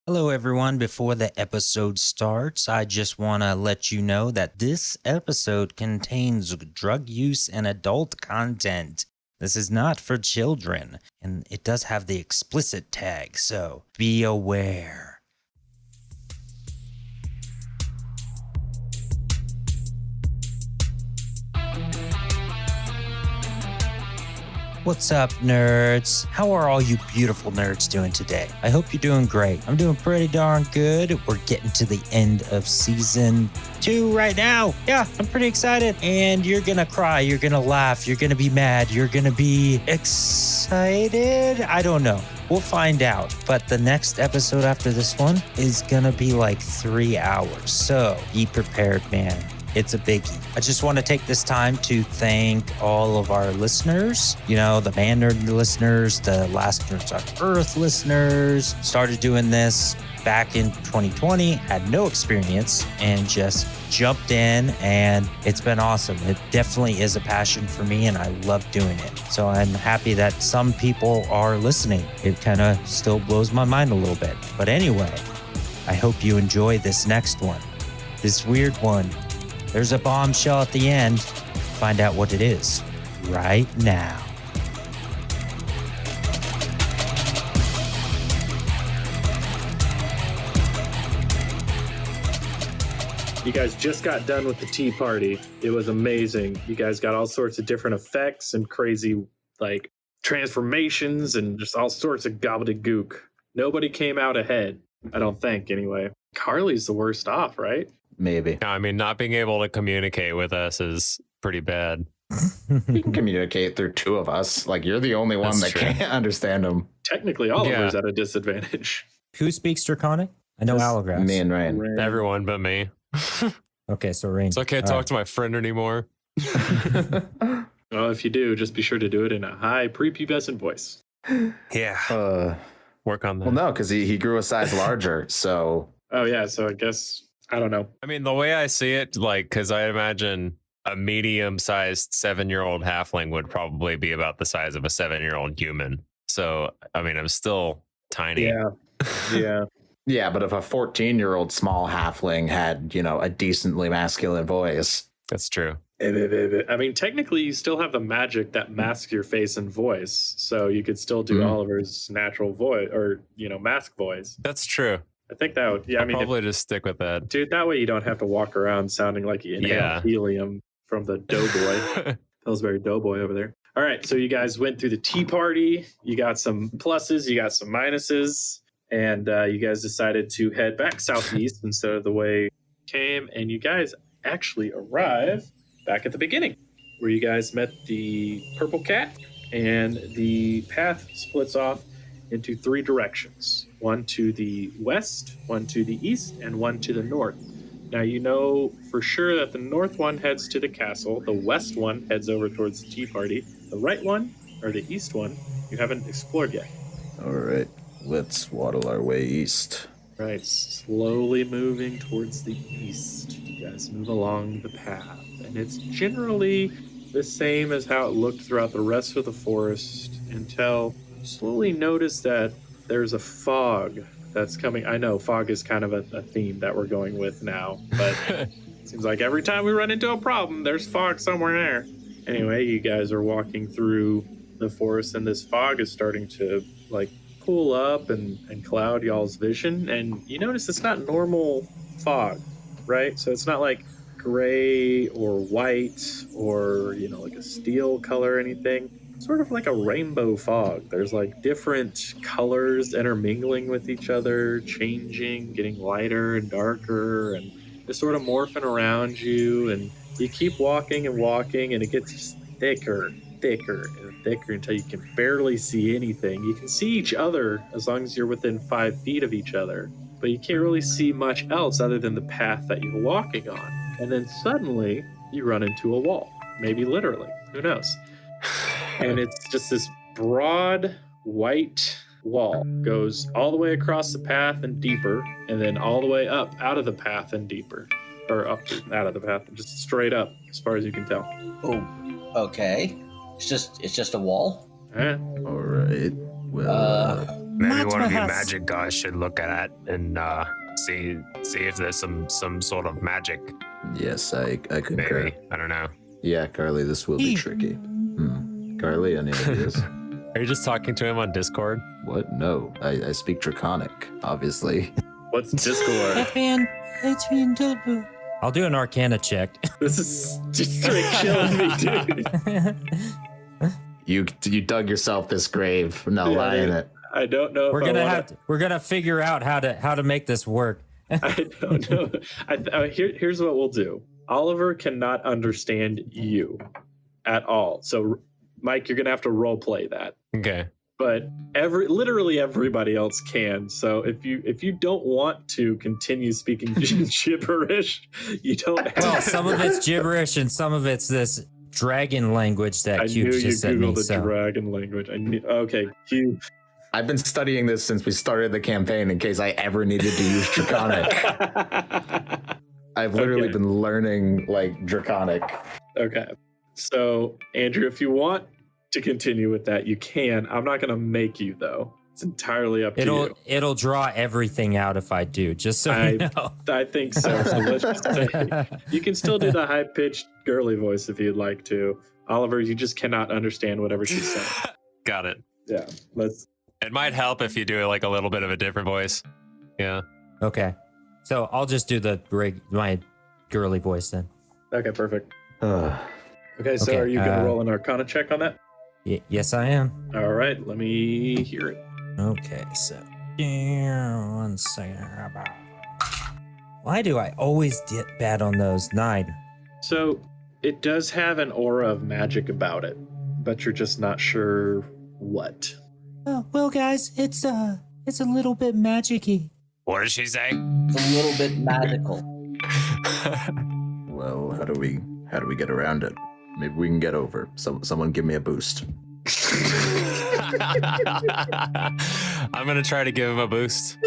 Hello, everyone. Before the episode starts, I just want to let you know that this episode contains drug use and adult content. This is not for children, and it does have the explicit tag, so be aware. What's up, nerds? How are all you beautiful nerds doing today? I hope you're doing great. I'm doing pretty darn good. We're getting to the end of season 2 right now. Yeah, I'm pretty excited. And you're gonna cry, you're gonna laugh, you're gonna be mad, you're gonna be excited. I don't know. We'll find out. But the next episode after this one is gonna be like 3 hours. So be prepared, man. It's a biggie. I just want to take this time to thank all of our listeners, the Man Nerd listeners, the Last Nerds on Earth listeners. Started doing this back in 2020, had no experience, and just jumped in, and it's been awesome. It definitely is a passion for me, and I love doing it. So I'm happy that some people are listening. It kind of still blows my mind a little bit. But anyway, I hope you enjoy this next one, this weird one. There's a bombshell at the end. Find out what it is right now. You guys just got done with the tea party. It was amazing. You guys got all sorts of different effects and crazy transformations and just all sorts of gobbledygook. Nobody came out ahead, I don't think, anyway. Carly's the worst off, right? Maybe. I mean, not being able to communicate with us is pretty bad. You can communicate through two of us. You're the only one that can't understand them. Technically, Oliver's at a disadvantage. Who speaks Draconic? I know Allographs. Me and Rain. Everyone but me. Okay, so Rain. So I can't talk to my friend anymore. Well, if you do, just be sure to do it in a high prepubescent voice. Yeah. Work on that. Well, no, because he grew a size larger, so... Oh, yeah, so I guess... I don't know. I mean, the way I see it, because I imagine a medium-sized 7-year-old halfling would probably be about the size of a 7-year-old human. So, I mean, I'm still tiny. Yeah. Yeah, but if a 14-year-old small halfling had, a decently masculine voice... That's true. I mean, technically, you still have the magic that masks your face and voice. So you could still do Oliver's natural voice or, mask voice. That's true. I think that would, I'll probably just stick with that. Dude, that way you don't have to walk around sounding like you inhale helium from the doughboy. Pillsbury doughboy over there. All right, so you guys went through the tea party. You got some pluses, you got some minuses, and you guys decided to head back southeast instead of the way you came, and you guys actually arrive back at the beginning, where you guys met the purple cat, and the path splits off into 3 directions. One to the west, one to the east, and one to the north. Now you know for sure that the north one heads to the castle, the west one heads over towards the tea party, the right one, or the east one, you haven't explored yet. All right, let's waddle our way east. Right, slowly moving towards the east. You guys move along the path, and it's generally the same as how it looked throughout the rest of the forest until you slowly notice that there's a fog that's coming. I know fog is kind of a theme that we're going with now, but it seems like every time we run into a problem, there's fog somewhere there. Anyway, you guys are walking through the forest, and this fog is starting to pull up and cloud y'all's vision. And you notice it's not normal fog, right? So it's not like gray or white or, a steel color or anything. Sort of like a rainbow fog. There's different colors intermingling with each other, changing, getting lighter and darker, and just sort of morphing around you. And you keep walking and walking, and it gets thicker and thicker until you can barely see anything. You can see each other as long as you're within 5 feet of each other, but you can't really see much else other than the path that you're walking on. And then suddenly you run into a wall, maybe literally, who knows? And it's just this broad white wall, goes all the way across the path and deeper, and then all the way up out of the path and deeper, or up out of the path, just straight up as far as you can tell. Oh, okay. It's just a wall. Eh? All right. Well, Maybe one of you Madras. magic guys should look at it and see if there's some sort of magic. Yes, I concur. Maybe, I don't know. Yeah, Carly, this will be tricky. Carly, any ideas? Are you just talking to him on Discord? What? No, I speak Draconic, obviously. What's Discord? It's being double. I'll do an Arcana check. This is just straight killing me, dude. You dug yourself this grave. No, Yeah, lie in it. I don't know. We're gonna figure out how to make this work. I don't know. Here's what we'll do. Oliver cannot understand you at all. So, Mike, you're gonna have to role play that. Okay. But literally everybody else can. So if you don't want to continue speaking gibberish, you don't have Well, to. some of it's gibberish and some of it's this dragon language that I Cube knew you just sent me. Googled the So dragon language. Okay, Cube. I've been studying this since we started the campaign in case I ever needed to use Draconic. I've literally been learning like Draconic. Okay. So, Andrew, if you want to continue with that, you can. I'm not going to make you, though. It's entirely up to you. it'll draw everything out if I do, just so you know. I think so. So let's just say you can still do the high-pitched girly voice if you'd like to. Oliver, you just cannot understand whatever she's saying. Got it. Yeah, let's. It might help if you do like a little bit of a different voice. Yeah. Okay. So I'll just do my girly voice then. Okay, perfect. Okay, so Okay, are you going to roll an Arcana check on that? Yes, I am. All right, let me hear it. Okay, so 1 second. Why do I always get bad on those? 9. So it does have an aura of magic about it, but you're just not sure what. Oh, well, guys, it's a little bit magic-y. What did she say? It's a little bit magical. Well, how do we get around it? Maybe we can get over. Someone give me a boost. I'm gonna try to give him a boost.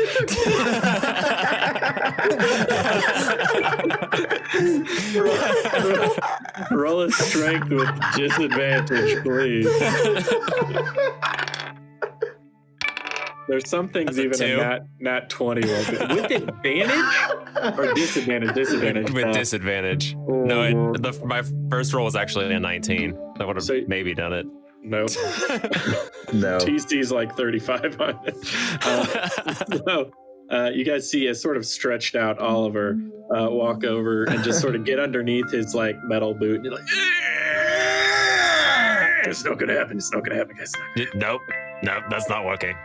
Roll a strength with disadvantage, please. There's some things That's a even 2. a nat 20 will be. With advantage or disadvantage? Disadvantage. With disadvantage. Oh, No, my first roll was actually a 19. That would have So- maybe done it. no. No. TC's like 35 on it. So you guys see a sort of stretched out Oliver walk over and just sort of get underneath his like metal boot. And you're like, it's not gonna happen. It's not gonna happen, guys. Nope, that's not working.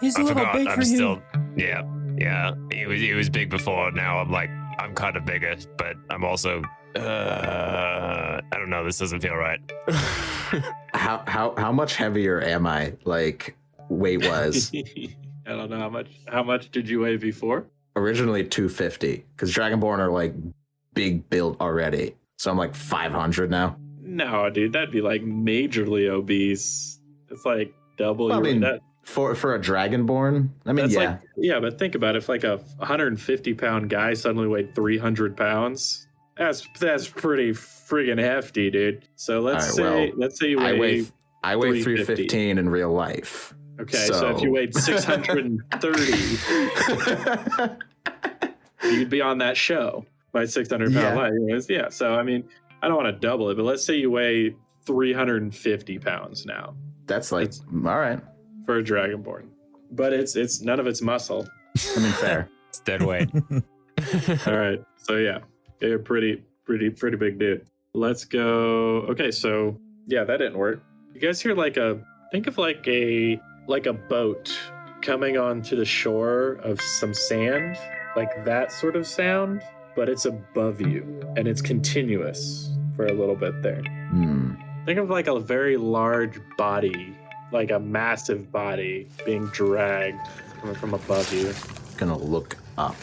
He's a I little forgot. big for I'm you. still, yeah. He was big before. Now I'm kind of bigger, but I'm also, I don't know. This doesn't feel right. How much heavier am I? Like weight was I don't know how much did you weigh before? originally 250 because Dragonborn are like big built already. So I'm like 500 now. No, dude, that'd be like majorly obese. It's like double Well, I your mean, that. for a Dragonborn, I mean, That's yeah. like, yeah, but think about it. If like a 150-pound guy suddenly weighed 300 pounds, that's pretty friggin' hefty, dude. So let's say you I weigh. I weigh 350. 315 in real life. Okay, so if you weighed 630, you'd be on that show by 600-pound Yeah. life. Yeah. So I mean, I don't want to double it, but let's say you weigh 350 pounds now That's like all right. for a Dragonborn, but it's none of it's muscle. I mean, fair. It's dead weight. All right. So yeah, you're pretty big dude. Let's go. Okay, so yeah, that didn't work. You guys hear think of like a boat coming onto the shore of some sand, like that sort of sound, but it's above you and it's continuous for a little bit there. Think of like a very large body, like a massive body being dragged coming from above you. Gonna look up.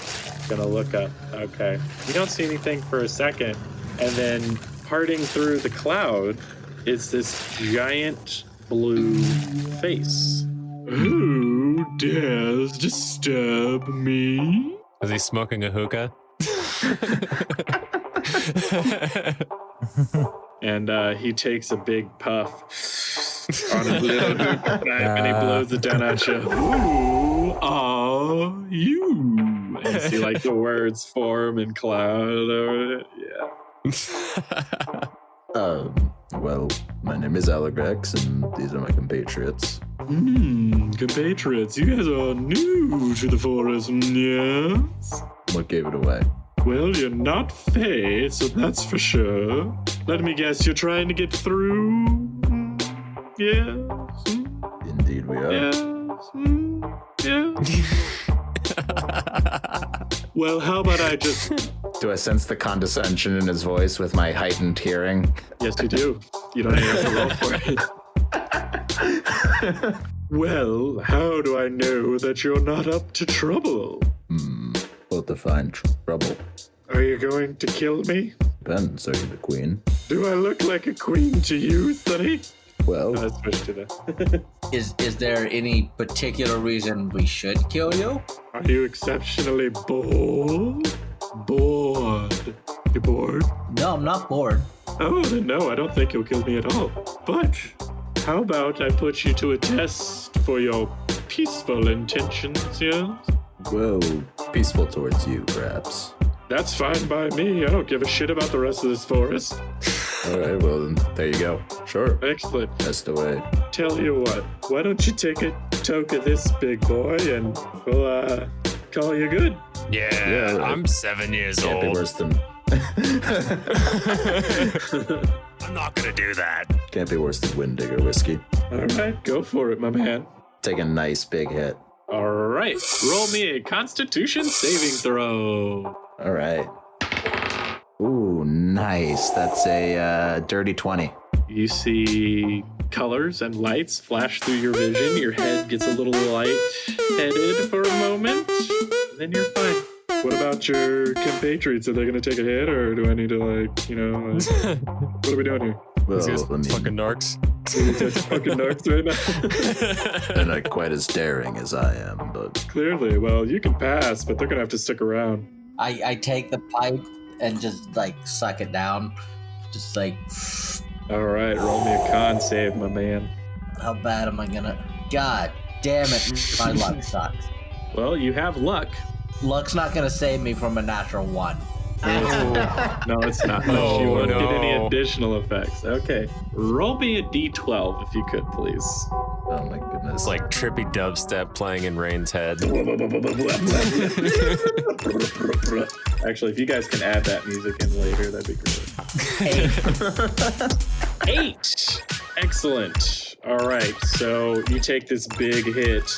Gonna look up. Okay. You don't see anything for a second, and then parting through the cloud is this giant blue face. Who dares disturb me? Is he smoking a hookah? And he takes a big puff on his little hook knife, and he blows it down at you. Who are you? And you see like the words form and cloud over it. Yeah. Well, my name is Alegrax, and these are my compatriots. Compatriots, you guys are new to the forest, yes? What gave it away? Well, you're not Fae, so that's for sure. Let me guess, you're trying to get through? Yes? Indeed we are. Yes? Yeah? Well, how about I just... Do I sense the condescension in his voice with my heightened hearing? Yes, you do. You don't even have to roll for it. Well, how do I know that you're not up to trouble? Well, define trouble. Are you going to kill me? Depends, are you the queen? Do I look like a queen to you, Sonny? Well, Let's switch to that. Is there any particular reason we should kill you? Are you exceptionally bored? Bored. You bored? No, I'm not bored. Oh, then no, I don't think you'll kill me at all. But how about I put you to a test for your peaceful intentions, yes? well, peaceful towards you, perhaps. That's fine by me. I don't give a shit about the rest of this forest. All right, well, then, there you go. Sure. Excellent. Test away. Tell you what, why don't you take a toke of this big boy and we'll call you good. Yeah, right. I'm 7 years Can't be old. worse than I'm not gonna do that. can't be worse than Windigger whiskey. All right, go for it, my man. Take a nice big hit. All right, roll me a Constitution saving throw. All right. Ooh, nice. That's a dirty 20. You see colors and lights flash through your vision. Your head gets a little light-headed for a moment, and then you're fine. What about your compatriots? Are they going to take a hit, or do I need to, what are we doing here? Well, These guys I mean, fucking narcs. These guys are fucking narcs right now. they're not quite as daring as I am, but Clearly, well, you can pass, but they're going to have to stick around. I take the pipe and just suck it down. Just All right, roll me a con save, my man. how bad am I gonna? God damn it, my luck sucks. Well, you have luck. Luck's not gonna save me from a natural 1. No, it's not. Oh, You won't get any no. additional effects. Okay. Roll me a d12 if you could, please. oh my goodness. It's like trippy dubstep playing in Rain's head. Actually, if you guys can add that music in later, that'd be great. 8. Excellent. All right. So you take this big hit,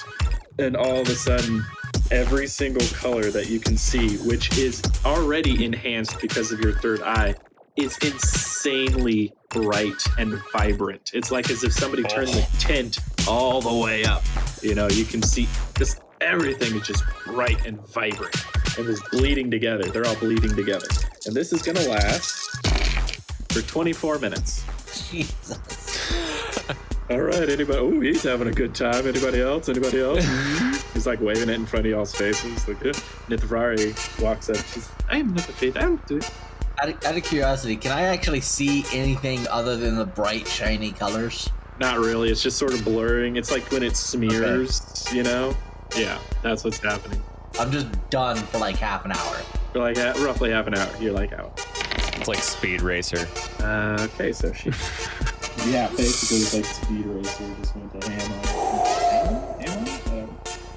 and all of a sudden, every single color that you can see, which is already enhanced because of your third eye, is insanely bright and vibrant. It's like as if somebody turned the tint all the way up. You know, you can see just everything is just bright and vibrant and is bleeding together. They're all bleeding together. And this is going to last for 24 minutes. Jesus. All right, anybody? Oh, he's having a good time. Anybody else? Anybody else? He's like waving it in front of y'all's faces. Like, yeah. Nithafrari walks up. She's, I am Nithafrari. I don't do it. Out of curiosity, can I actually see anything other than the bright, shiny colors? Not really. It's just sort of blurring. It's like when it smears, you know? Yeah, that's what's happening. I'm just done for half an hour. For like roughly half an hour. You're like out. It's like Speed Racer. Okay, so she. Yeah, basically it's like Speed Racer. Just went to ham on it. Ham on it?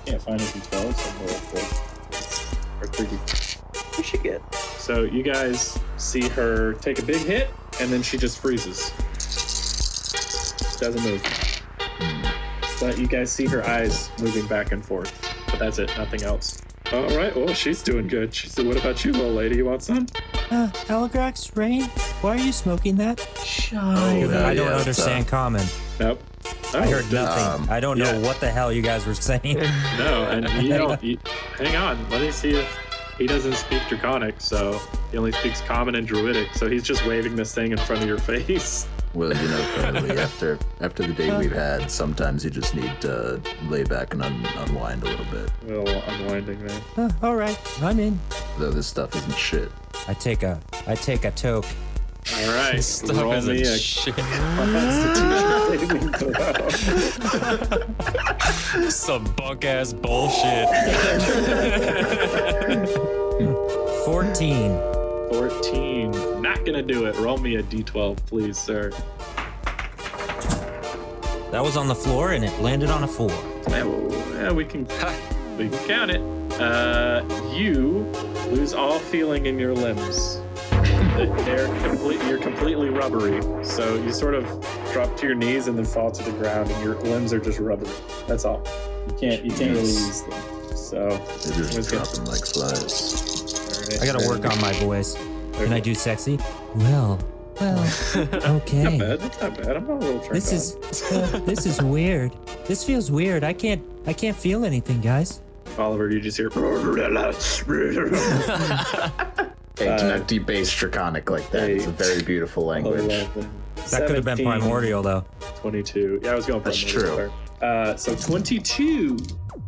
Can't find it in 12, so I'm roll for or 30. What she get? So you guys see her take a big hit, and then she just freezes. Doesn't move. But you guys see her eyes moving back and forth. But that's it, nothing else. All right, well, she's doing good. She said, what about you, little lady? You want some? Alegrax, Rain, why are you smoking that? Shiny. I don't yeah, understand common. Nope. Oh, I heard nothing. I don't know yeah. what the hell you guys were saying. No, and you don't. Hang on, let me see if he doesn't speak Draconic, so he only speaks Common and Druidic, so he's just waving this thing in front of your face. well, Carly, after the day we've had, sometimes you just need to lay back and unwind a little bit. Well, unwinding there. All right, I'm in. Though this stuff isn't shit. I take a toke, All right, This stuff roll is me a a shit. Constitution saving throw. Some bunk ass bullshit. 14. 14. Not gonna do it. Roll me a d12, please, sir. That was on the floor and it landed on a 4. Yeah, we can count it. You lose all feeling in your limbs. You're completely rubbery. So you sort of drop to your knees and then fall to the ground, and your limbs are just rubbery. That's all. You can't really use them. So They're just dropping like flies. all right. I gotta work on my voice. Can I do sexy? Well, Not okay. bad. That's not bad. I'm not a little turned This is weird. This feels weird. I can't feel anything, guys. on. Oliver, you just hear. Hey, do not debase Draconic like that. It's a very beautiful language. 11, That could have been 17, primordial, though. 22. Yeah, I was going That's primordial. So 22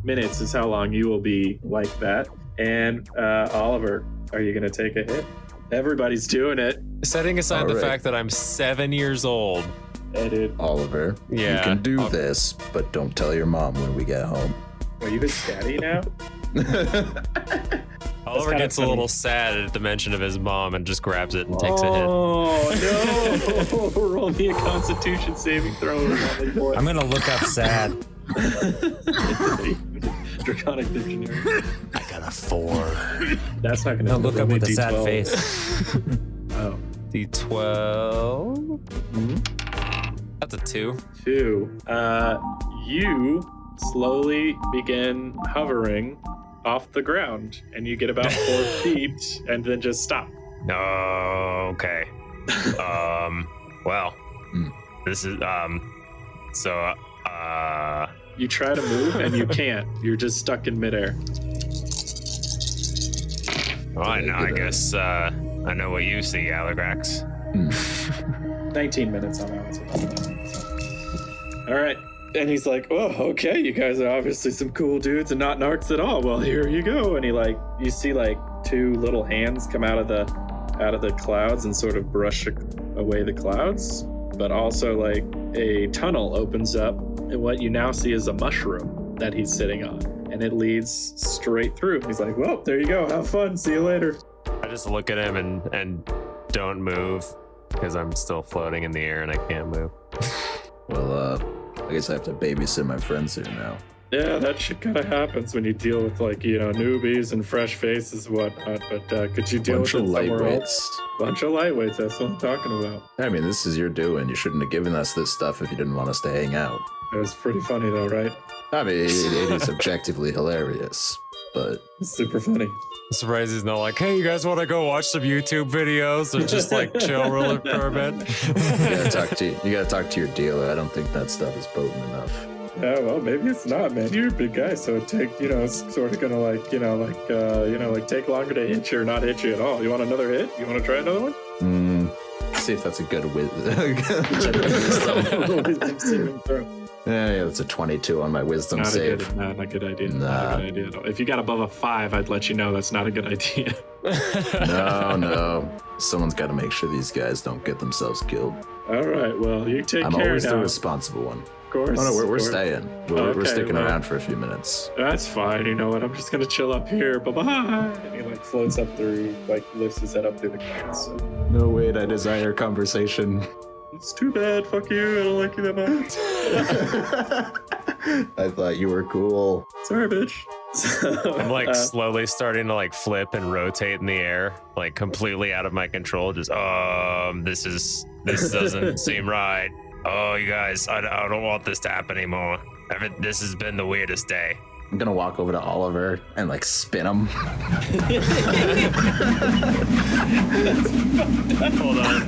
minutes is how long you will be like that. And Oliver, are you going to take a hit? Everybody's doing it. Setting aside All the right. fact that I'm 7 years old. Edit. Oliver, Yeah. you can do this, but don't tell your mom when we get home. Are you his daddy now? Oliver kinda gets a funny. little sad at the mention of his mom and just grabs it and takes a hit. Oh, no. Roll me a constitution saving throw. Molly boy. I'm gonna look up sad. Draconic Dictionary. I got a 4. That's not going to No, look up with a sad face. Oh. D12. That's a 2. 2. You slowly begin hovering off the ground, and you get about 4 feet, and then just stop. Okay. Well, Hmm. this is so You try to move, and you can't. You're just stuck in midair. all right, now I guess I know what you see, Aligrax. 19 minutes on that one. All right. And he's like, oh, okay, you guys are obviously some cool dudes and not narcs at all. Well, here you go. And you see 2 little hands come out of the clouds and sort of brush away the clouds. But also a tunnel opens up, and what you now see is a mushroom that he's sitting on. And it leads straight through. He's like, well, there you go. Have fun. See you later. I just look at him and don't move because I'm still floating in the air and I can't move. Well, I guess I have to babysit my friends here now. Yeah, that shit kind of happens when you deal with newbies and fresh faces and whatnot. But could you deal Bunch with of it somewhere lightweights. else? Bunch of lightweights. That's what I'm talking about. I mean, this is your doing. You shouldn't have given us this stuff if you didn't want us to hang out. It was pretty funny though, right? I mean, it is objectively hilarious, but It's super funny. I'm surprised he's not like, hey, you guys want to go watch some YouTube videos or just chill real for a bit? you gotta talk to your dealer. I don't think that stuff is potent enough. Yeah, well, maybe it's not, man. You're a big guy, so it it's sort of gonna take longer to hit you or not hit you at all. You want another hit? You want to try another one? See if that's a good wisdom. Wisdom saving throw. Yeah, that's a 22 on my wisdom Not a save. good, not a good idea. Nah. Not a good idea at all. If you got above a 5, I'd let you know that's not a good idea. No. Someone's got to make sure these guys don't get themselves killed. All right, well, you take I'm care always now. the responsible one. Of course. Oh no, we're of course. staying. We're Okay, sticking well. around for a few minutes. That's fine. You know what? I'm just gonna chill up here. Bye bye. And he floats up through, lifts his head up through the clouds. So. No, wait, I desire conversation. It's too bad. Fuck you. I don't like you that much. I thought you were cool. Sorry, bitch. I'm slowly starting to flip and rotate in the air, completely out of my control. Just this doesn't seem right. Oh, you guys, I don't want this to happen anymore. This has been the weirdest day. I'm gonna walk over to Oliver and spin him. Hold on.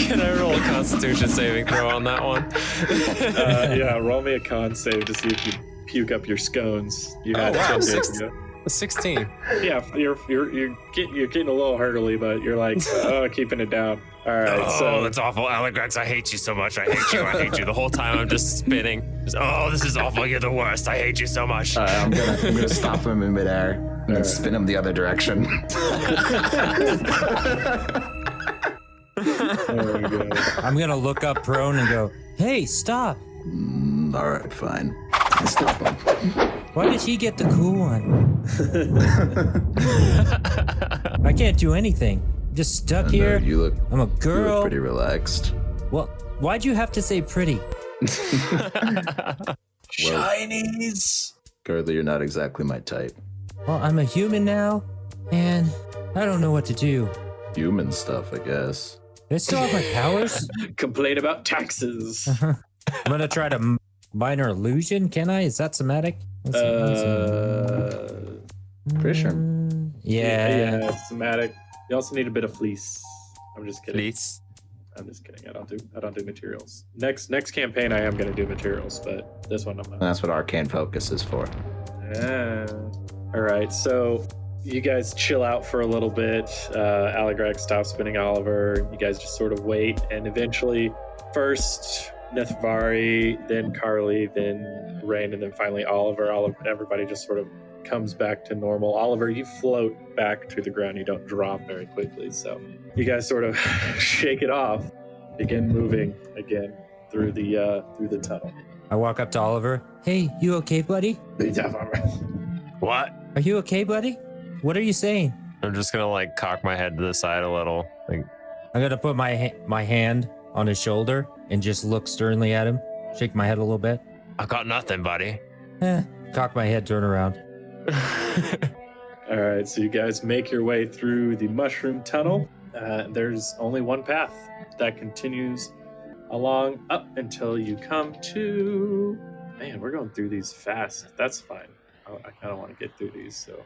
Can I roll a Constitution saving throw on that one? Yeah, roll me a con save to see if you puke up your scones. You had wow, 10 days 16. ago. 16. Yeah, you're getting a little hurtly, but you're keeping it down. All right, Oh, so that's awful, Aligrax. I hate you so much. I hate you. The whole time I'm just spinning. Oh, this is awful. You're the worst. I hate you so much. I'm gonna stop him in midair and then spin him the other direction. Oh my god. I'm gonna look up prone and go, hey, stop. All right, fine. I stop him. Why did he get the cool one? I can't do anything. Just stuck here. You look. I'm a You look girl. pretty relaxed. Well, why'd you have to say pretty? Shinies. Curly, you're not exactly my type. Well, I'm a human now, and I don't know what to do. Human stuff, I guess. Do I still have my powers? Complain about taxes. I'm gonna try to minor illusion. Can I? Is that somatic? Pretty sure. Yeah. Yeah, somatic. You also need a bit of fleece. I'm just kidding. Please. I'm just kidding. I don't do materials. Next campaign I am gonna do materials, but this one I'm not. And that's what arcane focus is for. Ah. All right, so you guys chill out for a little bit. Aligreg stops spinning Oliver. You guys just sort of wait, and eventually, first Nithvari, then Carly, then Rain, and then finally Oliver. Everybody just sort of comes back to normal. Oliver, you float back to the ground. You don't drop very quickly, so you guys sort of shake it off, begin moving again through the tunnel. I walk up to Oliver. Hey, you okay, buddy? What? Are you okay, buddy? What are you saying? I'm just gonna like cock my head to the side a little. Like, I'm gonna put my hand on his shoulder and just look sternly at him. Shake my head a little bit. I got nothing, buddy. Cock my head, turn around. All right, so you guys make your way through the mushroom tunnel. There's only one path that continues along up until you come to... Man, we're going through these fast. That's fine. I kind of want to get through these, so...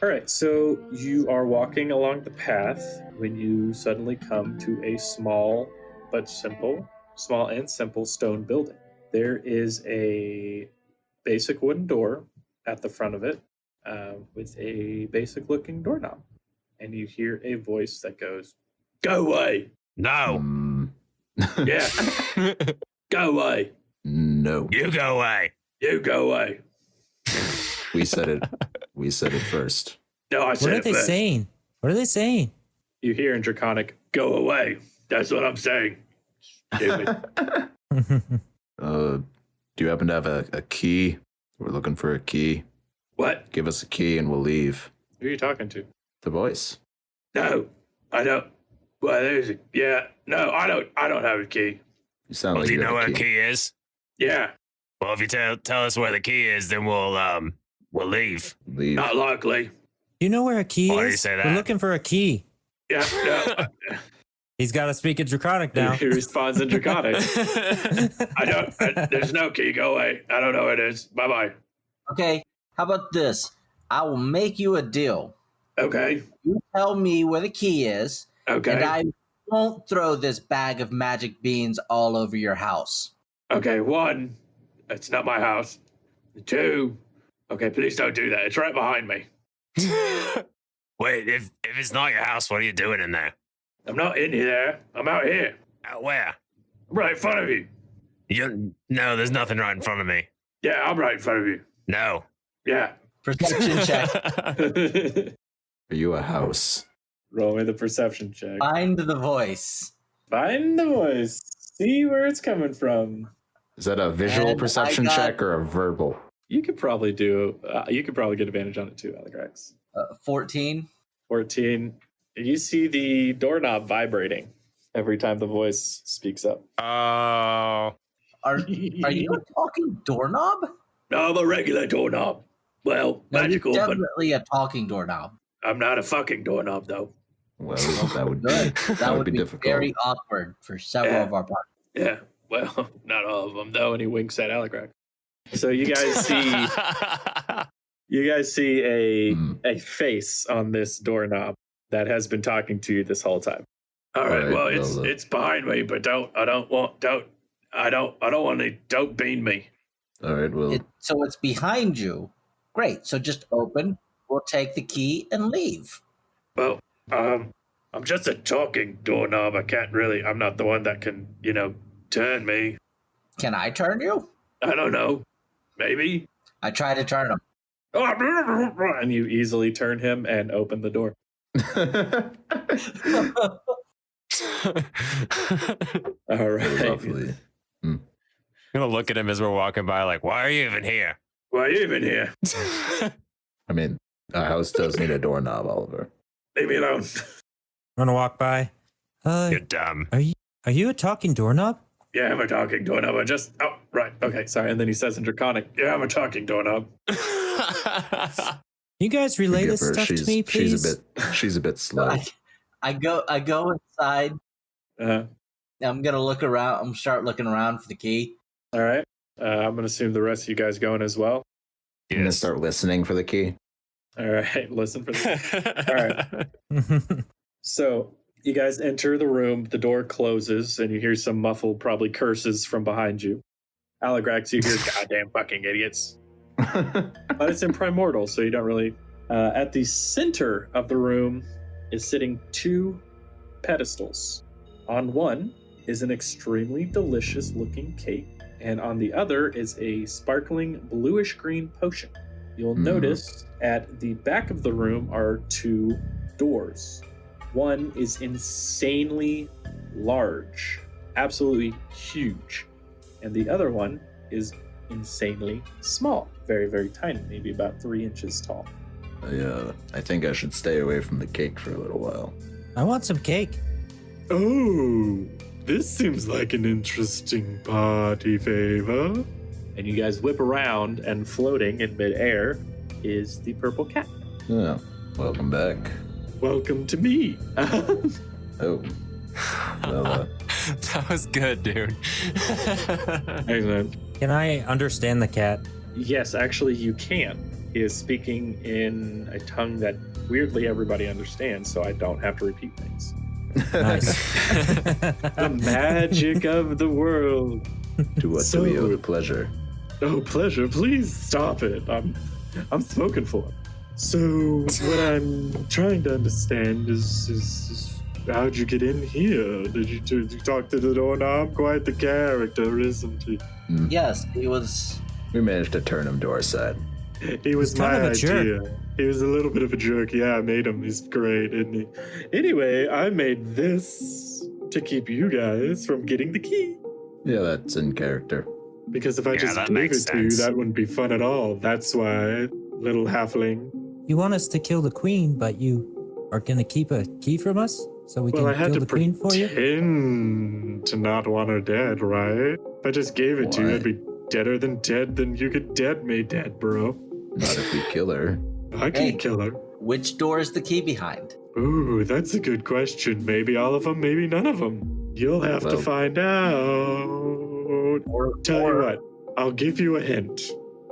All right, so you are walking along the path when you suddenly come to a small and simple stone building. There is a basic wooden door at the front of it with a basic looking doorknob. And you hear a voice that goes, "Go away." No. Yeah. Go away. No. You go away. You go away. We said it. We said it first. No, I said What are it they first. saying? What are they saying? You hear in Draconic, "Go away." That's what I'm saying. Stupid. Do you happen to have a key? We're looking for a key. What? Give us a key and we'll leave. Who are you talking to? The voice. No, I don't. Well, there's a... Yeah. No, I don't have a key. You sound Well, like do you you know have where a the key. key is? Yeah. Well, if you tell us where the key is, then we'll leave. Leave. Not likely. You know where a key Why do is? you say that? We're looking for a key. Yeah. No. He's got to speak in Draconic now. He responds in Draconic. There's no key. Go away. I don't know what it is. Bye-bye. Okay, how about this? I will make you a deal. Okay. You tell me where the key is, Okay. and I won't throw this bag of magic beans all over your house. Okay, 1, it's not my house. 2, okay, please don't do that. It's right behind me. Wait, if it's not your house, what are you doing in there? I'm not in here. I'm out here. Out where? Right in front of you. No, there's nothing right in front of me. Yeah, I'm right in front of you. No. Yeah. Perception check. Are you a house? Roll me the perception check. Find the voice. Find the voice. See where it's coming from. Is that a visual And perception I got- check or a verbal? You could probably get advantage on it too, Aligrax. 14. 14. You see the doorknob vibrating every time the voice speaks up. Oh. Are you a talking doorknob? No, I'm a regular doorknob. Well, No, magical, you're but definitely a talking doorknob. I'm not a fucking doorknob, though. Well, that would Good. That would be difficult. very awkward for several Yeah. of our parties. Yeah, well, not all of them, though. And he winks at Aligrax. So you guys see a face on this doorknob that has been talking to you this whole time. All right, Alright, well, well, it's behind me, but don't bean me. All right, well, So it's behind you. Great. So just open. We'll take the key and leave. Well, I'm just a talking doorknob. I'm not the one that can, turn me. Can I turn you? I don't know. Maybe. I try to turn him. And you easily turn him and open the door. All right. Lovely. I'm gonna look at him as we're walking by, like, why are you even here? Why are you even here? I mean, a house does need a doorknob, Oliver. Leave me alone. Wanna walk by? You're dumb. Are you a talking doorknob? Yeah, I'm a talking doorknob. Oh, right. Okay, sorry. And then he says in Draconic, yeah, I'm a talking doorknob. You guys relay Forgive this her, stuff to me, please? She's a bit slow. I go inside. Uh-huh. I'm gonna look around. I'm start looking around for the key. All right. I'm going to assume the rest of you guys going as well. I'm gonna start listening for the key. All right. Listen for this. All right. So you guys enter the room. The door closes, and you hear some muffled, probably curses from behind you. Aligrax, you hear, goddamn fucking idiots. But it's in Primordial, so you don't really... at the center of the room is sitting 2 pedestals. On one is an extremely delicious-looking cake, and on the other is a sparkling bluish-green potion. You'll notice at the back of the room are 2 doors. One is insanely large, absolutely huge, and the other one is insanely small, very, very tiny, maybe about 3 inches tall. I think I should stay away from the cake for a little while. I want some cake. Oh, this seems like an interesting party favor. And you guys whip around, and floating in midair is the purple cat. Yeah, welcome back. Welcome to me. Oh, well, That was good, dude. Excellent. Can I understand the cat? Yes, actually, you can. He is speaking in a tongue that weirdly everybody understands, so I don't have to repeat things. Nice. The magic of the world. to what do we owe the pleasure? Oh, pleasure! Please stop it. I'm spoken for. So what I'm trying to understand is how'd you get in here? Did you talk to the doorknob? Quite the character, isn't he? Yes, he was. We managed to turn him to our side. He was He's kind my of a idea. jerk. He was a little bit of a jerk. Yeah, I made him. He's great, isn't he? Anyway, I made this to keep you guys from getting the key. Yeah, that's in character. Because if I just that gave it makes to you, sense. that wouldn't be fun at all. That's why, little halfling. You want us to kill the queen, but you are going to keep a key from us so we Well, I can had kill to the queen for you? pretend to not want her dead, right? If I just gave it to you, Why? I'd be deader than dead. Then you could dead me dead, bro. Not if we kill her. I can Hey. kill her. Which door is the key behind? Ooh, that's a good question. Maybe all of them, maybe none of them. You'll have to Well- find out. Tell you what, I'll give you a hint.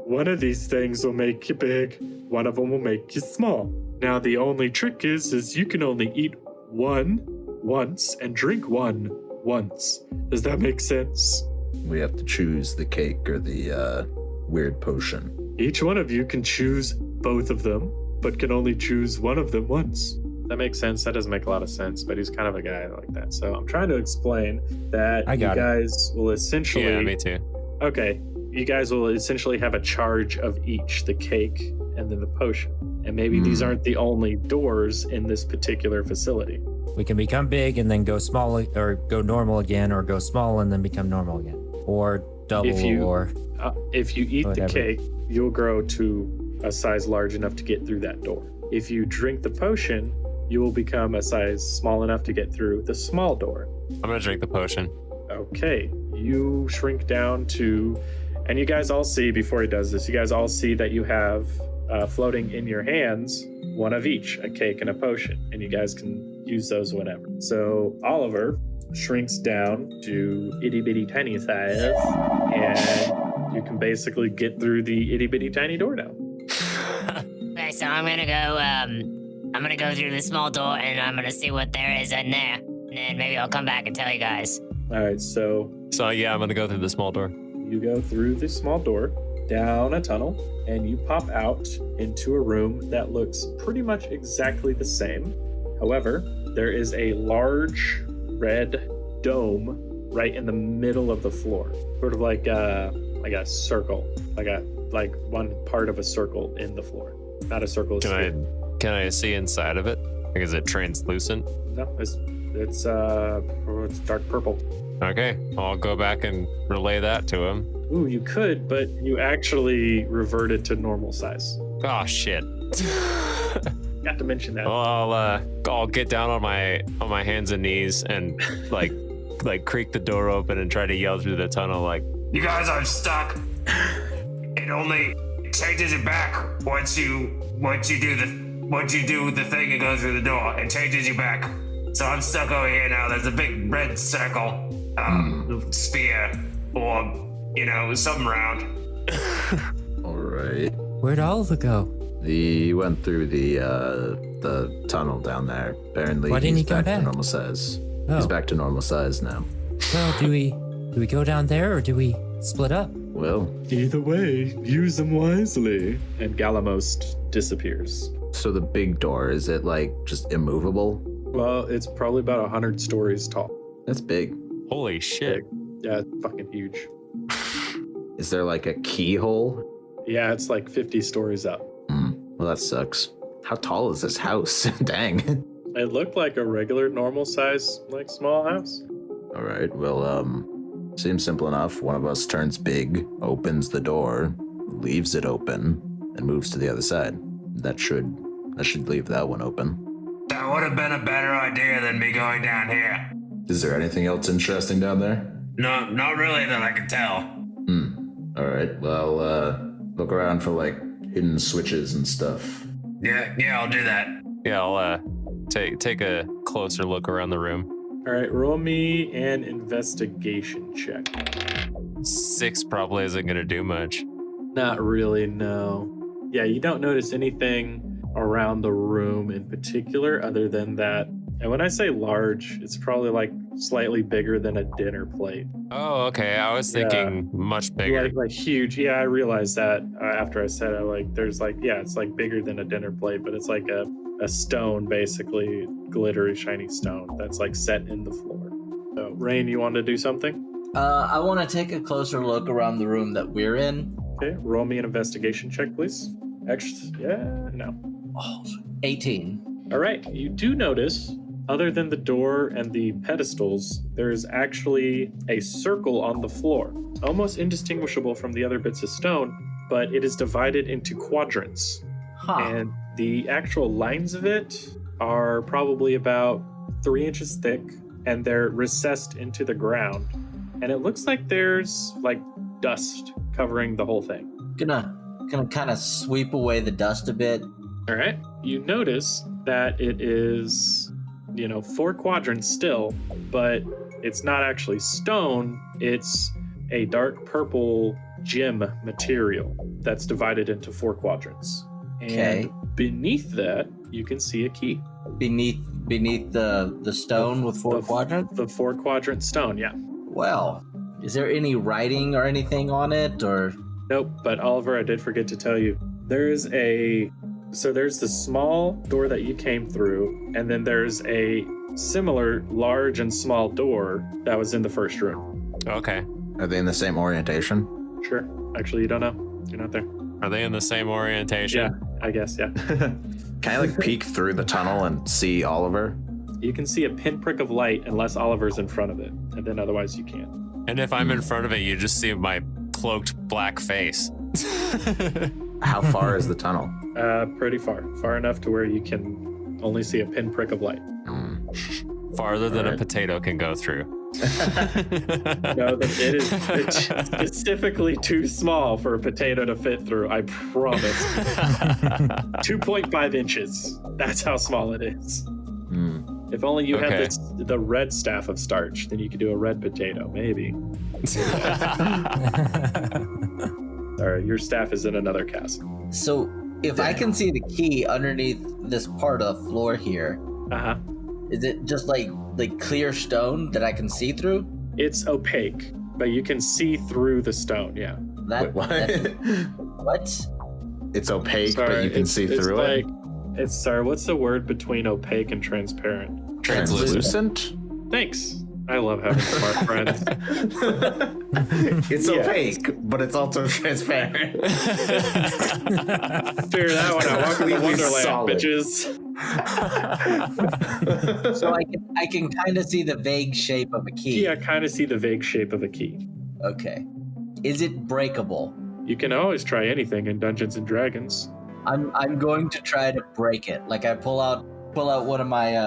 One of these things will make you big, one of them will make you small. Now, the only trick is you can only eat one once and drink one once. Does that make sense? We have to choose the cake or the weird potion. Each one of you can choose both of them, but can only choose one of them once. That makes sense. That doesn't make a lot of sense, but he's kind of a guy like that. So I'm trying to explain that I you got it. guys will essentially... Yeah, me too. Okay, you guys will essentially have a charge of each, the cake and then the potion. And maybe these aren't the only doors in this particular facility. We can become big and then go small, or go normal again, or go small and then become normal again, or double, or If you eat Whatever. the cake, you'll grow to a size large enough to get through that door. If you drink the potion, you will become a size small enough to get through the small door. I'm gonna drink the potion. Okay, you shrink down to, and you guys all see before he does this, you guys all see that you have floating in your hands one of each, a cake and a potion, and you guys can use those whenever. So Oliver shrinks down to itty bitty tiny size, and you can basically get through the itty bitty tiny door now. Okay, so I'm gonna go through the small door and I'm gonna see what there is in there. And then maybe I'll come back and tell you guys. All right, so So yeah, I'm gonna go through the small door. you go through the small door, down a tunnel, and you pop out into a room that looks pretty much exactly the same. However, there is a large red dome right in the middle of the floor, sort of like a circle, like one part of a circle in the floor, not a circle. Can I see inside of it? Like, is it translucent? No, it's dark purple. Okay, I'll go back and relay that to him. Ooh, you could, but you actually reverted to normal size. Oh shit. Got to mention that. Well, I'll get down on my hands and knees and like creak the door open and try to yell through the tunnel like, You guys are stuck. It only changes it back once you do the thing and go through the door. It changes you back. So I'm stuck over here now. There's a big red circle, sphere, or something round. All right. Where'd Oliver go? He went through the tunnel down there. Apparently, Why didn't he's he come back to back? normal size. Oh. He's back to normal size now. Well, do we go down there or do we split up? Well, Either way, use them wisely. And Galamost disappears. so the big door, is it like just immovable? Well, it's probably about 100 stories tall. That's big. holy shit. Yeah, it's fucking huge. Is there like a keyhole? Yeah, it's like 50 stories up. Well, that sucks. How tall is this house? Dang. It looked like a regular, normal size, like small house. All right. Well, seems simple enough. One of us turns big, opens the door, leaves it open, and moves to the other side. That should leave that one open. That would have been a better idea than me going down here. Is there anything else interesting down there? No, not really that I can tell. All right. Well, look around for like hidden switches and stuff. Yeah, I'll do that. Yeah, I'll take a closer look around the room. All right, roll me an investigation check. 6 probably isn't gonna do much. Not really, no. Yeah, you don't notice anything around the room in particular other than that. And when I say large, it's probably like slightly bigger than a dinner plate. Oh, okay. I was thinking much bigger. Like huge. Yeah, I realized that after I said it. Like, there's like, yeah, it's like bigger than a dinner plate, but it's like a stone, basically, glittery, shiny stone that's like set in the floor. So, Rain, you want to do something? I want to take a closer look around the room that we're in. Okay, roll me an investigation check, please. No. Oh, 18. All right, you do notice, other than the door and the pedestals, there's actually a circle on the floor, almost indistinguishable from the other bits of stone, but it is divided into quadrants. Huh. And the actual lines of it are probably about 3 inches thick, and they're recessed into the ground. And it looks like there's like dust covering the whole thing. Gonna kind of sweep away the dust a bit. All right. You notice that it is, 4 quadrants still, but it's not actually stone. It's a dark purple gem material that's divided into 4 quadrants. And Okay. beneath that, you can see a key. Beneath the stone with 4 quadrants? The 4 quadrant stone, yeah. Well, is there any writing or anything on it, or? Nope, but Oliver, I did forget to tell you. There's the small door that you came through, and then there's a similar large and small door that was in the first room. Okay. Are they in the same orientation? Sure. Actually, you don't know. You're not there. Are they in the same orientation? Yeah, I guess, yeah. Can I like peek through the tunnel and see Oliver? You can see a pinprick of light unless Oliver's in front of it, and then otherwise you can't. And if I'm in front of it, you just see my cloaked black face. How far is the tunnel? Pretty far. Far enough to where you can only see a pinprick of light. Farther than a Alright. potato can go through. No, it's specifically too small for a potato to fit through, I promise. 2.5 inches. That's how small it is. If only you Okay. had the red staff of starch, then you could do a red potato, maybe. Sorry, your staff is in another castle. So, if I can see the key underneath this part of the floor here, Uh-huh. is it just like clear stone that I can see through? It's opaque, but you can see through the stone, yeah. Wait, what? What? It's opaque, but you can see through it? Sorry, what's the word between opaque and transparent? Translucent? Thanks. I love having smart friends. It's Yeah. opaque, but it's also transparent. Figure that one out. Welcome to Wonderland, Solid. bitches. So I can kind of see the vague shape of a key. Yeah, I kind of see the vague shape of a key. Okay. Is it breakable? You can always try anything in Dungeons and Dragons. I'm going to try to break it. Like I pull out one of my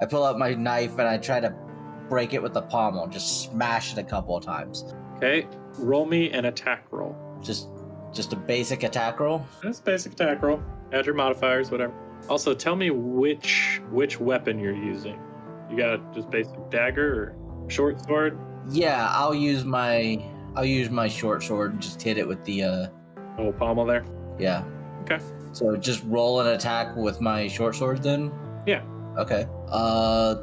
I pull out my knife and I try to break it with the pommel. Just smash it a couple of times. Okay, roll me an attack roll. Just a basic attack roll. That's basic attack roll. Add your modifiers, whatever. Also, tell me which weapon you're using. You got just basic dagger or short sword? Yeah, I'll use my short sword and just hit it with the Oh, pommel there. yeah. Okay. So just roll an attack with my short sword then? Yeah. Okay.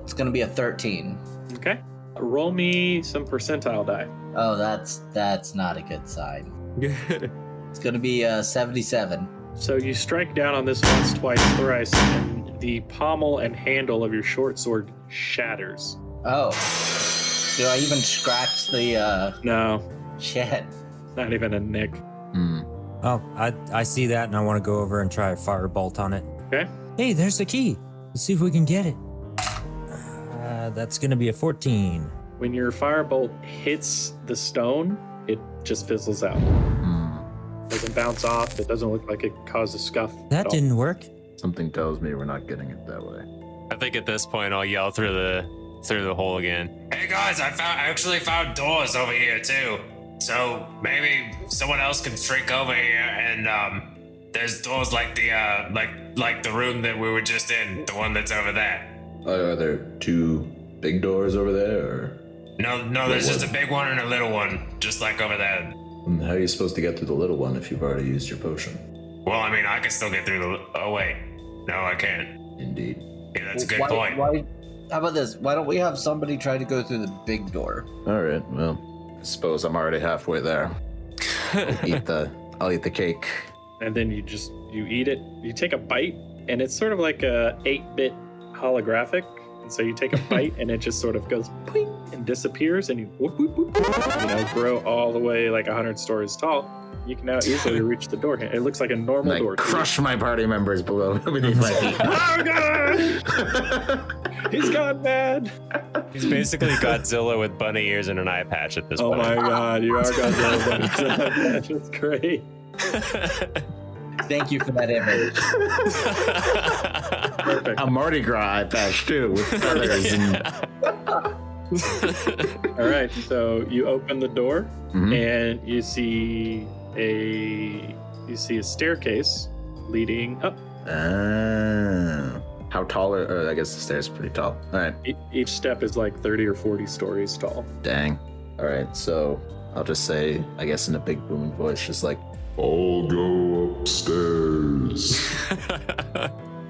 It's gonna be a 13. Okay. Roll me some percentile die. Oh, that's not a good sign. It's gonna be 77. So you strike down on this once, twice, thrice, and the pommel and handle of your short sword shatters. Oh. Do I even scratch the No, shit? not even a nick. Hmm. Oh, I see that, and I want to go over and try a firebolt on it. Okay. Hey, there's the key. Let's see if we can get it. That's going to be a 14. When your firebolt hits the stone, it just fizzles out. Hmm. Doesn't bounce off. It doesn't look like it caused a scuff. That at all. didn't work. Something tells me we're not getting it that way. I think at this point I'll yell through the hole again. Hey guys, I actually found doors over here too. So maybe someone else can shrink over here and there's doors like the like the room that we were just in, the one that's over there. Are there two big doors over there, or No, there's just a big one and a little one, just like over there. how are you supposed to get through the little one if you've already used your potion? Well, I mean, I can still get through the. Oh wait, no, I can't. Indeed. Yeah, that's a good point. Why? How about this? Why don't we have somebody try to go through the big door? All right. Well, I suppose I'm already halfway there. I'll eat the cake. And then you eat it. You take a bite, and it's sort of like a 8-bit holographic. And so you take a bite, and it just sort of goes ping and disappears, and you whoop, whoop, whoop, whoop, grow all the way like 100 stories tall. You can now easily reach the door. It looks like a normal I door. crush my party members beneath my feet. Oh god! He's gone mad. He's basically Godzilla with bunny ears and an eye patch at this Oh point. my god, you are Godzilla. That's great. Thank you for that image. Perfect. A Mardi Gras eye patch too, with feathers and. All right, so you open the door Mhm. and you see a staircase leading up. How tall are? I guess the stairs are pretty tall. All right. Each step is like 30 or 40 stories tall. Dang. All right. So I'll just say, I guess in a big booming voice, just like, I'll go upstairs.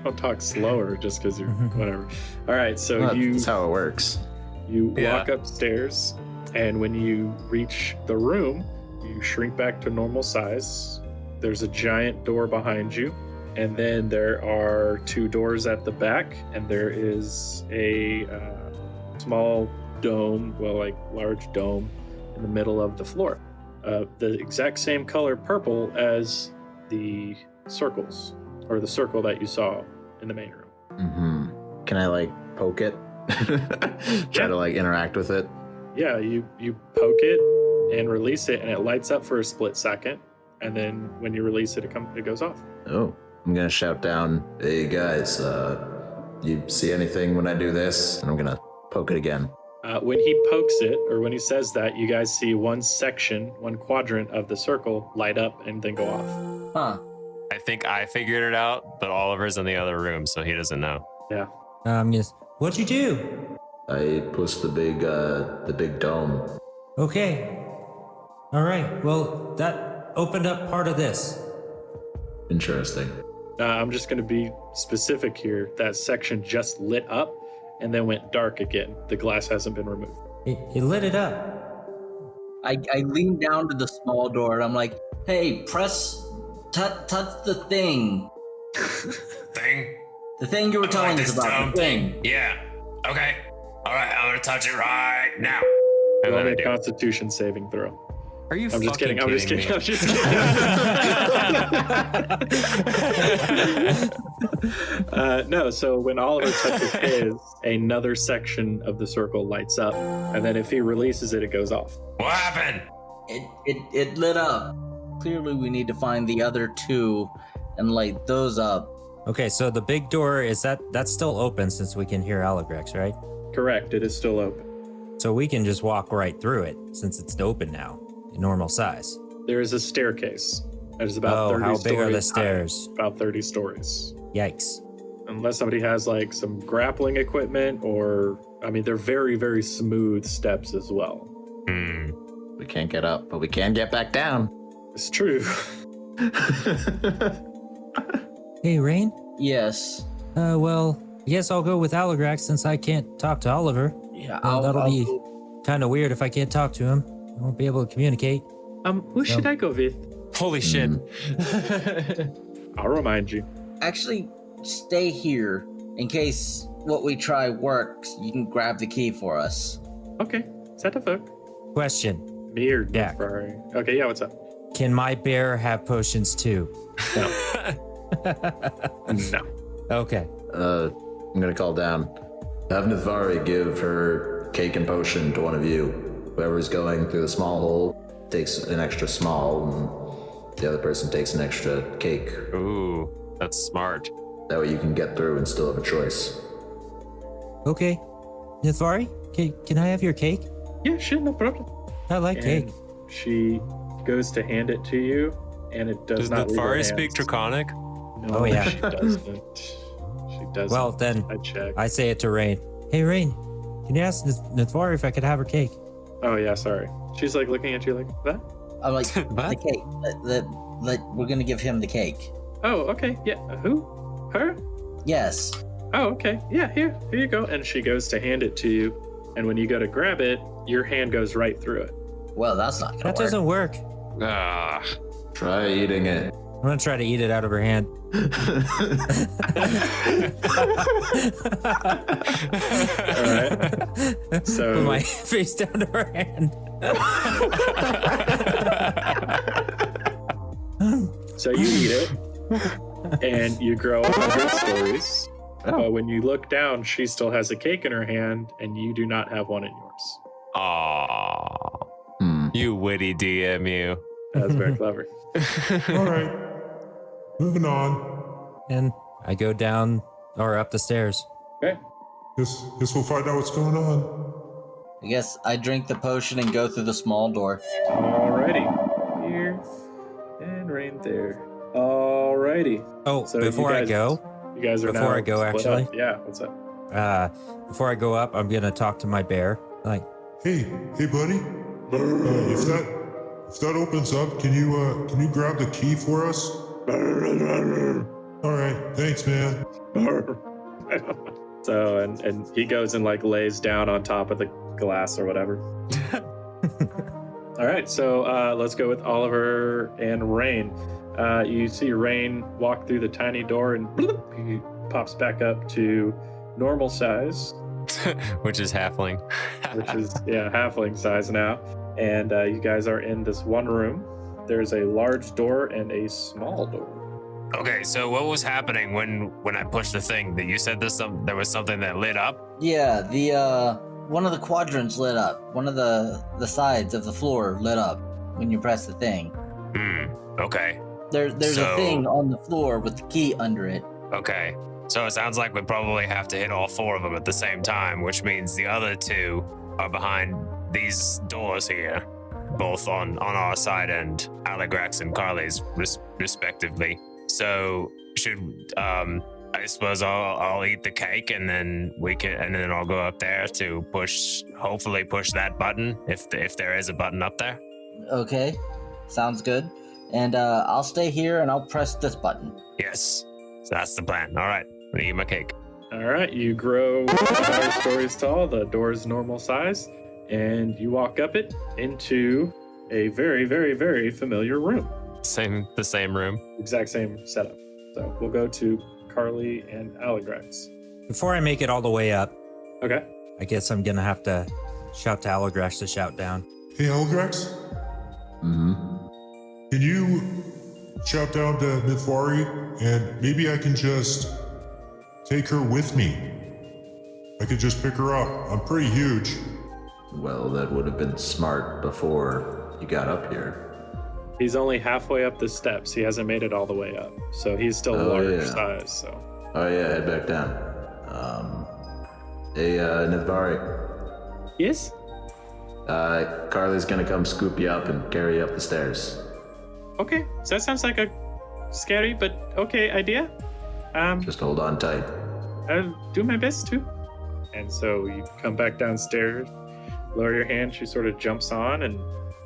I'll talk slower just because you're whatever. All right, so Well, you that's how it works. walk upstairs, and when you reach the room, you shrink back to normal size. There's a giant door behind you, and then there are 2 doors at the back, and there is a small dome, large dome in the middle of the floor. The exact same color purple as the circles, or the circle that you saw in the main room. Mm-hmm. Can I poke it? Try to interact with it. Yeah, you poke it and release it, and it lights up for a split second, and then when you release it, it goes off. Oh, I'm gonna shout down, "Hey guys, you see anything when I do this?" And I'm gonna poke it again. When he pokes it, or when he says that, you guys see one quadrant of the circle light up and then go off. Huh. I think I figured it out, but Oliver's in the other room, so he doesn't know. Yeah. What'd you do? I pushed the big dome. Okay. All right. Well, that opened up part of this. Interesting. I'm just going to be specific here. That section just lit up and then went dark again. The glass hasn't been removed. It lit it up. I lean down to the small door and I'm like, hey, touch the thing. Thing? The thing you were telling like us this about. dumb The thing. Yeah. Okay. All right, I'm gonna touch it right now. And Roll then me I a do. Constitution saving throw. Are you I'm just kidding. I'm just kidding. me? I'm just kidding. No, so when Oliver touches his, another section of the circle lights up, and then if he releases it, it goes off. What happened? It lit up. Clearly, we need to find the other two and light those up. Okay, so the big door that's still open since we can hear Allegrex, right? Correct. It is still open. So we can just walk right through it since it's open now, in normal size. There is a staircase. There's about 30 how stories. big are the high. stairs? About 30 stories. Yikes. Unless somebody has like some grappling equipment, or I mean, they're very, very smooth steps as well. Hmm. We can't get up, but we can get back down. It's true. Hey, Rain? Yes. Well, I guess I'll go with Allegrax since I can't talk to Oliver. Yeah. That'll be kind of weird if I can't talk to him. I won't be able to communicate. Who should I go with? Holy shit. I'll remind you. Actually, stay here in case what we try works. You can grab the key for us. Okay. Set a fuck. Question. Me or Jack. Ferrari? Okay, yeah, what's up? Can my bear have potions too? No. No. Okay. I'm gonna call down. Have Nithvari give her cake and potion to one of you. Whoever's going through the small hole takes an extra small, and the other person takes an extra cake. Ooh, that's smart. That way you can get through and still have a choice. Okay. Nithvari, can I have your cake? Yeah, shit, no problem. I like cake. And she goes to hand it to you, and it does Does not leave her Nithvari speak hands. Draconic? No, Oh, yeah. she doesn't. She doesn't. Well, then I checked. I say it to Rain. Hey, Rain, can you ask Nithvari if I could have her cake? Oh, yeah, sorry. She's like looking at you like, that? I'm like, What? the cake. We're gonna give him the cake. Oh, okay. Yeah. Who? Her? Yes. Oh, okay. Yeah, here you go. And she goes to hand it to you. And when you go to grab it, your hand goes right through it. Well, that's not gonna That work. doesn't work. Ah. Try eating it. I'm gonna try to eat it out of her hand. All right. So- Put my face down to her hand. So you eat it, and you grow 100 stories. But when you look down, she still has a cake in her hand, and you do not have one in yours. Aw. Hmm. You witty DM, you. That's very clever. All right. Moving on. And I go down or up the stairs. Okay. Guess we'll find out what's going on. I guess I drink the potion and go through the small door. Alrighty. Here and right there. Alrighty. Oh, So before I you go, guys are Before now I go, split actually? up. Yeah. What's up? before I go up, I'm gonna talk to my bear. Like, Hey, buddy. If that opens up, can you grab the key for us? All right, thanks, man. So and he goes and like lays down on top of the glass or whatever. All right, so let's go with Oliver and Rain. You see Rain walk through the tiny door and bloop, he pops back up to normal size, Which is halfling. which is halfling size now. And you guys are in this one room. There's a large door and a small door. Okay, so what was happening when I pushed the thing? That you said there was something that lit up? Yeah, the one of the quadrants lit up. One of the sides of the floor lit up when you press the thing. Okay. There's So- a thing on the floor with the key under it. Okay. So it sounds like we probably have to hit all four of them at the same time, which means the other two are behind these doors here, both on our side and Allegrax and Carly's respectively. So should I suppose I'll eat the cake and then I'll go up there to hopefully push that button if there is a button up there. Okay, sounds good. And I'll stay here and I'll press this button. Yes. So that's the plan. All right. I'm gonna eat my cake. All right, you grow 100 stories tall. The door is normal size, and you walk up it into a very, very, very familiar room. The same room. Exact same setup. So we'll go to Carly and Allegrax. before I make it all the way up, Okay. I guess I'm gonna have to shout to Aligrash to shout down. Hey, Elgrax, Hmm. can you shout down to Mithwari and maybe I can just take her with me? I could just pick her up. I'm pretty huge. Well, that would have been smart before you got up here. He's only halfway up the steps. He hasn't made it all the way up. So he's still Oh, large yeah. size. So Oh yeah, head back down. Hey, Nithvari. yes, Carly's gonna come scoop you up and carry you up the stairs. okay. So that sounds like a scary but okay idea. Just hold on tight. I'll do my best to. And so you come back downstairs, lower your hand. She sort of jumps on, and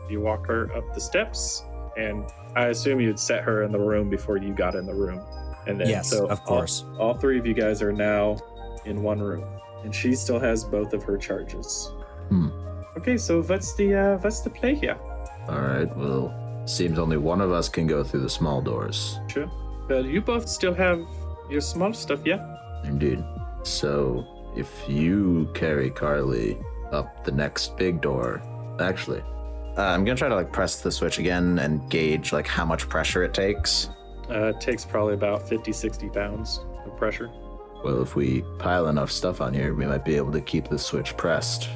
you walk her up the steps. And I assume you'd set her in the room before you got in the room. And then, Yes, so of course. All three of you guys are now in one room, and she still has both of her charges. Okay, so what's the play here? All right. Well, seems only one of us can go through the small doors. Sure. Well, you both still have your small stuff, yeah? Indeed. So, if you carry Carly up the next big door, actually, I'm gonna try to press the switch again and gauge how much pressure it takes. It takes probably about 50, 60 pounds of pressure. Well, if we pile enough stuff on here, we might be able to keep the switch pressed.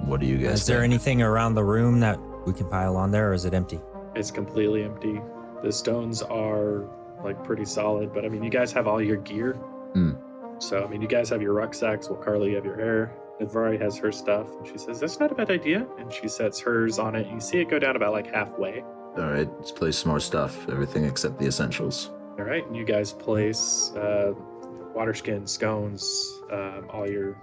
What do you guys Is there think? anything around the room that we can pile on there, or is it empty? It's completely empty. The stones are pretty solid, but I mean, you guys have all your gear. Hmm. So, I mean, you guys have your rucksacks. Well, Carly, you have your hair. Nithvari has her stuff. And she says, that's not a bad idea. And she sets hers on it. You see it go down about halfway. All right, let's place some more stuff. Everything except the essentials. All right. And you guys place water skin, scones, all your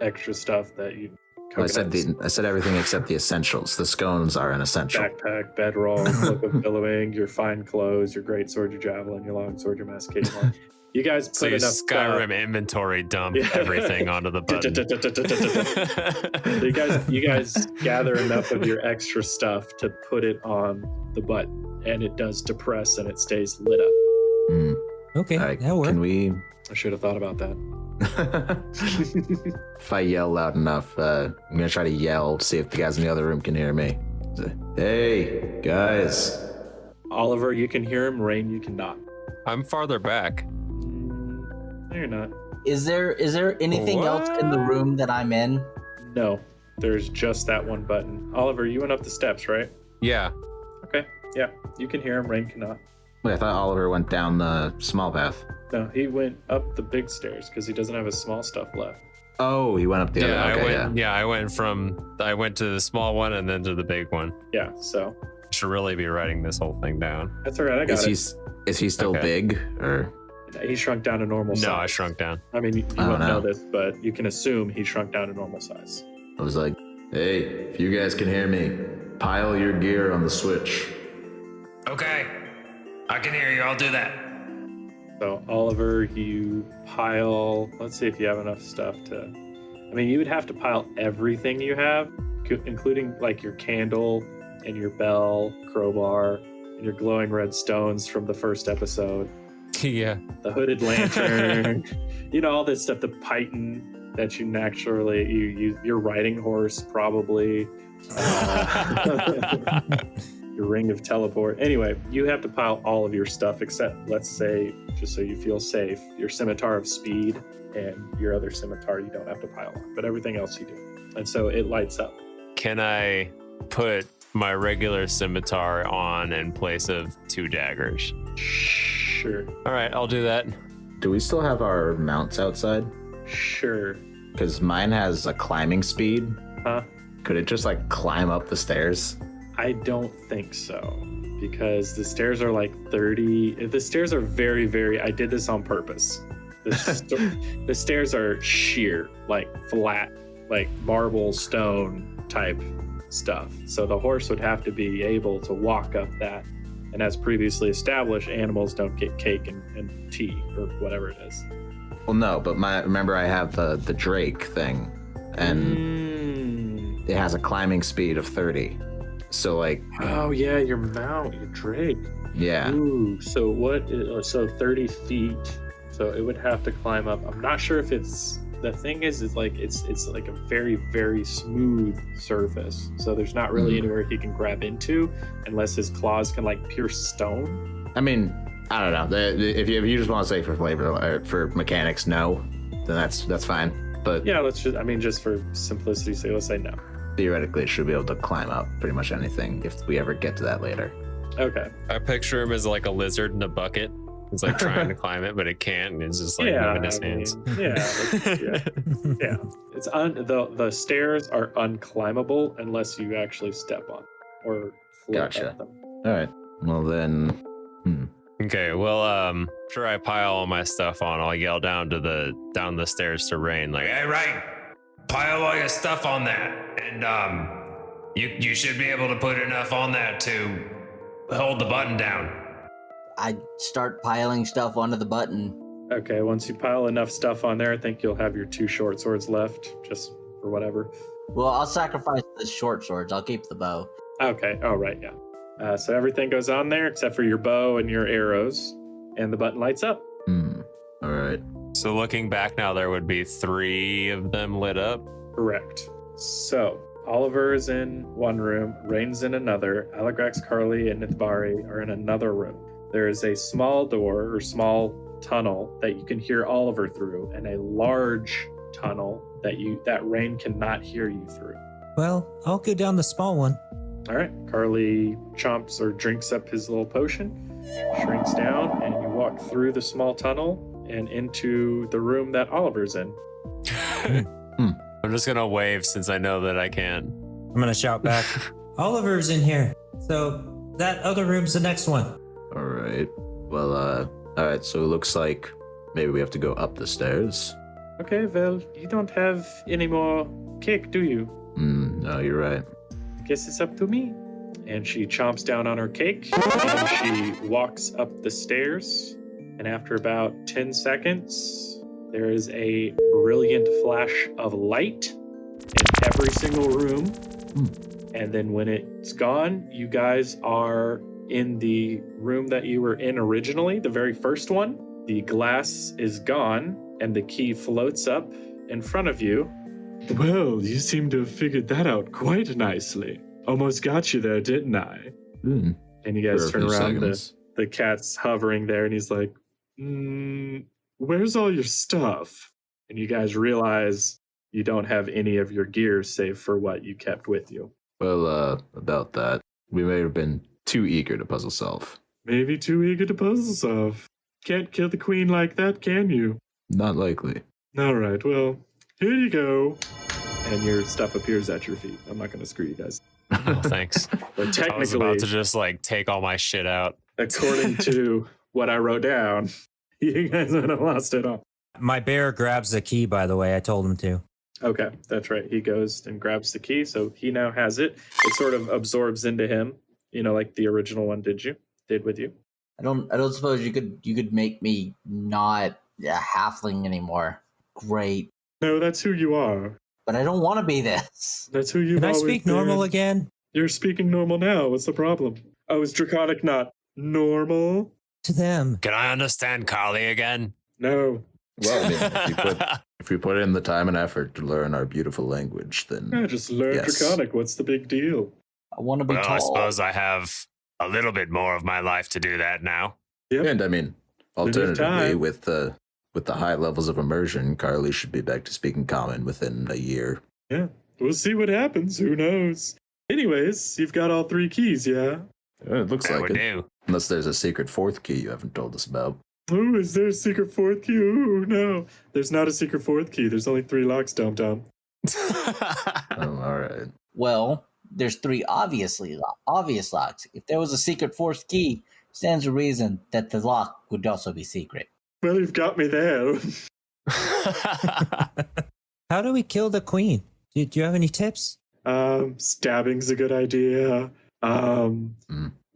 extra stuff that you... I said everything except the essentials. The scones are an essential. Backpack, bedroll, cloak of billowing, your fine clothes, your great sword, your javelin, your long sword, your masticating horn. You guys put So you enough Skyrim inventory dump Yeah. everything onto the button. So you guys gather enough of your extra stuff to put it on the button, and it does depress and it stays lit up. Hmm. Okay, All right, that'll work. can we? I should have thought about that. If I yell loud enough, I'm gonna try to yell, see if the guys in the other room can hear me. Hey, guys. Oliver, you can hear him. Rain, you cannot. I'm farther back. No, you're not. Is there anything else in the room that I'm in? No, there's just that one button. Oliver, you went up the steps, right? Yeah. Okay. Yeah, you can hear him. Rain cannot. Wait, I thought Oliver went down the small path. No, he went up the big stairs because he doesn't have his small stuff left. Oh, he went up the Yeah, other. Okay, I went to the small one and then to the big one. Yeah, so Should really be writing this whole thing down. that's all right. I got it. Is he still Okay. big or? He shrunk down to normal size. No, I shrunk down. I mean, you Oh, won't know no. this, but you can assume he shrunk down to normal size. I was like, hey, if you guys can hear me, pile your gear on the switch. Okay. I can hear you. I'll do that. So, Oliver, you pile. Let's see if you have enough stuff to. I mean, you would have to pile everything you have, including your candle and your bell, crowbar, and your glowing red stones from the first episode, Yeah. the hooded lantern, all this stuff, the python that you naturally use, your riding horse, probably. Your ring of teleport. Anyway, you have to pile all of your stuff except, let's say, just so you feel safe, your scimitar of speed and your other scimitar you don't have to pile on, but everything else you do. And so it lights up. Can I put my regular scimitar on in place of 2 daggers? Sure. All right, I'll do that. Do we still have our mounts outside? Sure. Because mine has a climbing speed. Huh? Could it just climb up the stairs? I don't think so, because the stairs are 30. The stairs are very, very. I did this on purpose. The stairs are sheer, flat, marble stone type stuff. So the horse would have to be able to walk up that. And as previously established, animals don't get cake and tea or whatever it is. Well, no, but remember I have the Drake thing, and it has a climbing speed of 30. So Oh yeah, your mount, your Drake. yeah. Ooh, so 30 feet. So it would have to climb up. I'm not sure if it's the thing is like it's like a very, very smooth surface. So there's not really anywhere he can grab into unless his claws can like pierce stone. I mean, I don't know. If you just want to say for flavor or for mechanics, no, then that's fine. But Yeah, just for simplicity's sake, let's say no. theoretically, it should be able to climb up pretty much anything if we ever get to that later. Okay. I picture him as like a lizard in a bucket. It's like trying to climb it, but it can't. And it's just like moving his hands. Yeah. It's the stairs are unclimbable unless you actually step on or float Gotcha. up them. All right. Well then, Okay, well, sure. I pile all my stuff on. I'll yell down the stairs to Rain, like, Hey, right. Pile all your stuff on that. And you should be able to put enough on that to hold the button down. I start piling stuff onto the button. Okay, once you pile enough stuff on there, I think you'll have your 2 short swords left, just for whatever. Well, I'll sacrifice the short swords. I'll keep the bow. Okay, oh right, yeah. So everything goes on there except for your bow and your arrows, and the button lights up. all right. So looking back now, there would be 3 of them lit up. Correct. So Oliver is in one room, Rain's in another, Aligrax, Carly, and Nithbari are in another room. There is a small door or small tunnel that you can hear Oliver through, and a large tunnel that Rain cannot hear you through. Well, I'll go down the small one. All right, Carly chomps or drinks up his little potion, shrinks down, and you walk through the small tunnel and into the room that Oliver's in. I'm just gonna wave since I know that I can. I'm gonna shout back. Oliver's in here. So that other room's the next one. All right. Well, all right. So it looks like maybe we have to go up the stairs. Okay, well, you don't have any more cake, do you? No, you're right. Guess it's up to me. And she chomps down on her cake, and she walks up the stairs. And after about 10 seconds, there is a brilliant flash of light in every single room. And then when it's gone, you guys are in the room that you were in originally, the very first one. The glass is gone, and the key floats up in front of you. Well, you seem to have figured that out quite nicely. Almost got you there, didn't I? And you guys For a turn few around, seconds. the cat's hovering there, and he's like, where's all your stuff? And you guys realize you don't have any of your gear save for what you kept with you. Well, about that, we may have been too eager to puzzle solve. Maybe too eager to puzzle solve. Can't kill the queen like that, can you? Not likely. All right, well, here you go. And your stuff appears at your feet. I'm not going to screw you guys. Oh, thanks. But I was technically, about to just like take all my shit out. according to what I wrote down, you guys would have lost it all. My bear grabs the key, by the way. I told him to. Okay, that's right. He goes and grabs the key, so he now has it. It sort of absorbs into him, like the original one did with you. I don't suppose you could make me not a halfling anymore. Great. No, that's who you are. But I don't want to be this. That's who you've Can I always speak been. normal again? You're speaking normal now. What's the problem? Oh, is Draconic not normal? To them. Can I understand Carly again? No. Well, I mean, if we put in the time and effort to learn our beautiful language, then Yeah, just learn Yes. Draconic. What's the big deal? I want to be Well, tall. I suppose I have a little bit more of my life to do that now. Yep. and I mean, Plenty of alternatively, time. with the high levels of immersion, Carly should be back to speaking common within a year. Yeah. We'll see what happens. Who knows? Anyways, you've got all 3 keys, yeah? It looks I like would it. do. Unless there's a secret 4th key you haven't told us about. Oh, is there a secret 4th key? Ooh, no. There's not a secret 4th key. There's only 3 locks, dum-dum. Oh, all right. Well, there's 3 obvious locks. If there was a secret fourth key, stands to reason that the lock would also be secret. Well, you've got me there. How do we kill the queen? Do you have any tips? Stabbing's a good idea.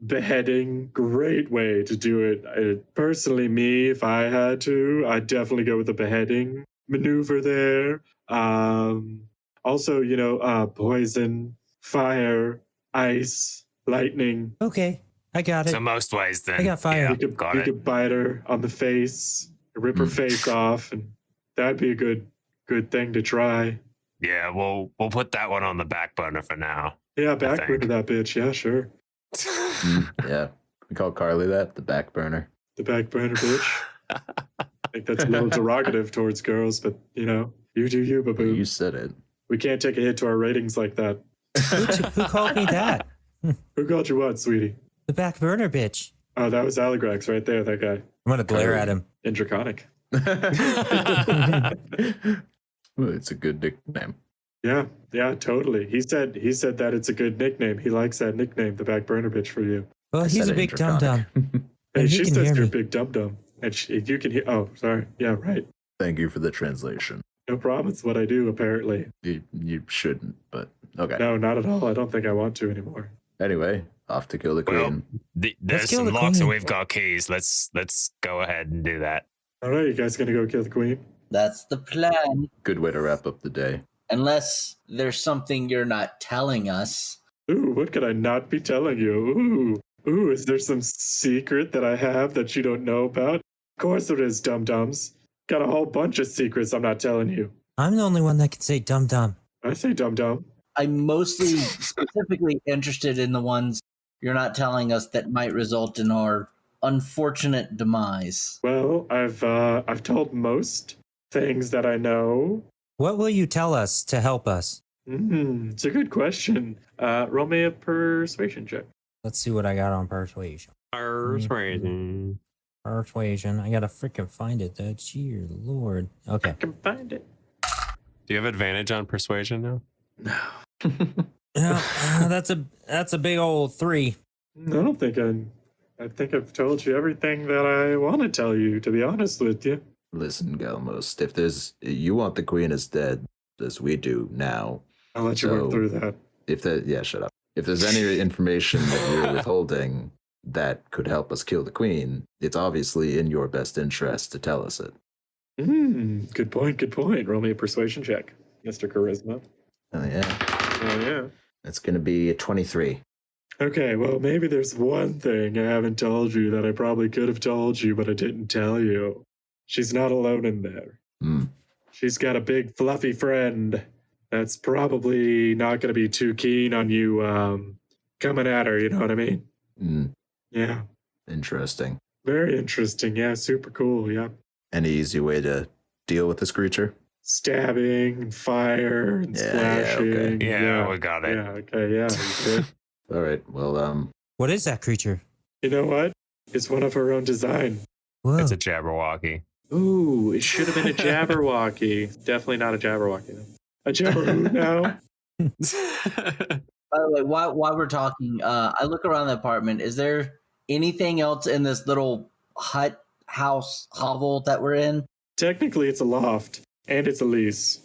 Beheading, great way to do it. Personally, me, if I had to, I'd definitely go with the beheading maneuver there. Also, poison, fire, ice, lightning. Okay, I got it. So most ways then. I got fire. Yeah, You could bite her on the face, rip her face off, and that'd be a good good thing to try. Yeah, we'll put that one on the back burner for now. Yeah, back think. burner that bitch. Yeah, sure. Yeah. We call Carly that, the back burner. The back burner bitch. I think that's a little derogative towards girls, but you know, you do you, baboo. You said it. We can't take a hit to our ratings like that. Who called me that? Who called you what, sweetie? The back burner bitch. Oh, that was Aligrax right there, that guy. I'm gonna glare at him. In Draconic. Well, it's a good nickname. Yeah, totally. He said that it's a good nickname. He likes that nickname, the back burner bitch for you. Well, I he's said a it in big dum dum. Hey, And he she can says hear you're a me. big dum dum. And you can hear. Oh, sorry. Yeah, right. Thank you for the translation. No problem. It's what I do, apparently. You shouldn't, but okay. No, not at all. I don't think I want to anymore. Anyway, off to kill the Well, queen. there's kill some the locks and queen. we've got keys. Let's go ahead and do that. All right, you guys gonna go kill the queen? That's the plan. Good way to wrap up the day. Unless there's something you're not telling us. Ooh, what could I not be telling you? Ooh, is there some secret that I have that you don't know about? Of course there is, dum-dums. Got a whole bunch of secrets I'm not telling you. I'm the only one that can say dum dum. I say dum-dum. I'm mostly specifically interested in the ones you're not telling us that might result in our unfortunate demise. Well, I've told most things that I know. What will you tell us to help us? It's a good question. Roll me a persuasion check. Let's see what I got on persuasion. Persuasion. Persuasion. I gotta freaking find it. That's your lord. Okay. I can find it. Do you have advantage on persuasion now? No. Yeah, that's a big old 3. I don't think I think I've told you everything that I want to tell you, to be honest with you. Listen, Galmos, if you want the queen as dead as we do now, I'll let you work So- through that. shut up. If there's any information that you're withholding that could help us kill the queen, it's obviously in your best interest to tell us it. Good point. Roll me a persuasion check, Mr. Charisma. Oh yeah, Oh, yeah. it's gonna be a 23. Okay, well, maybe there's one thing I haven't told you that I probably could have told you, but I didn't tell you. She's not alone in there. Hmm. She's got a big fluffy friend that's probably not going to be too keen on you coming at her, you know what I mean? Yeah. Interesting. Very interesting. Yeah, super cool. Yeah. Any easy way to deal with this creature? Stabbing and fire and Yeah, slashing. okay. Yeah, we got it. Yeah, okay, yeah. you good. All right. Well, What is that creature? You know what? It's one of her own design. Whoa. It's a Jabberwocky. Ooh, it should have been a Jabberwocky. Definitely not a Jabberwocky. A Jabberwoo now? By the way, while we're talking, I look around the apartment. Is there anything else in this little hut, house, hovel that we're in? Technically, it's a loft, and it's a lease.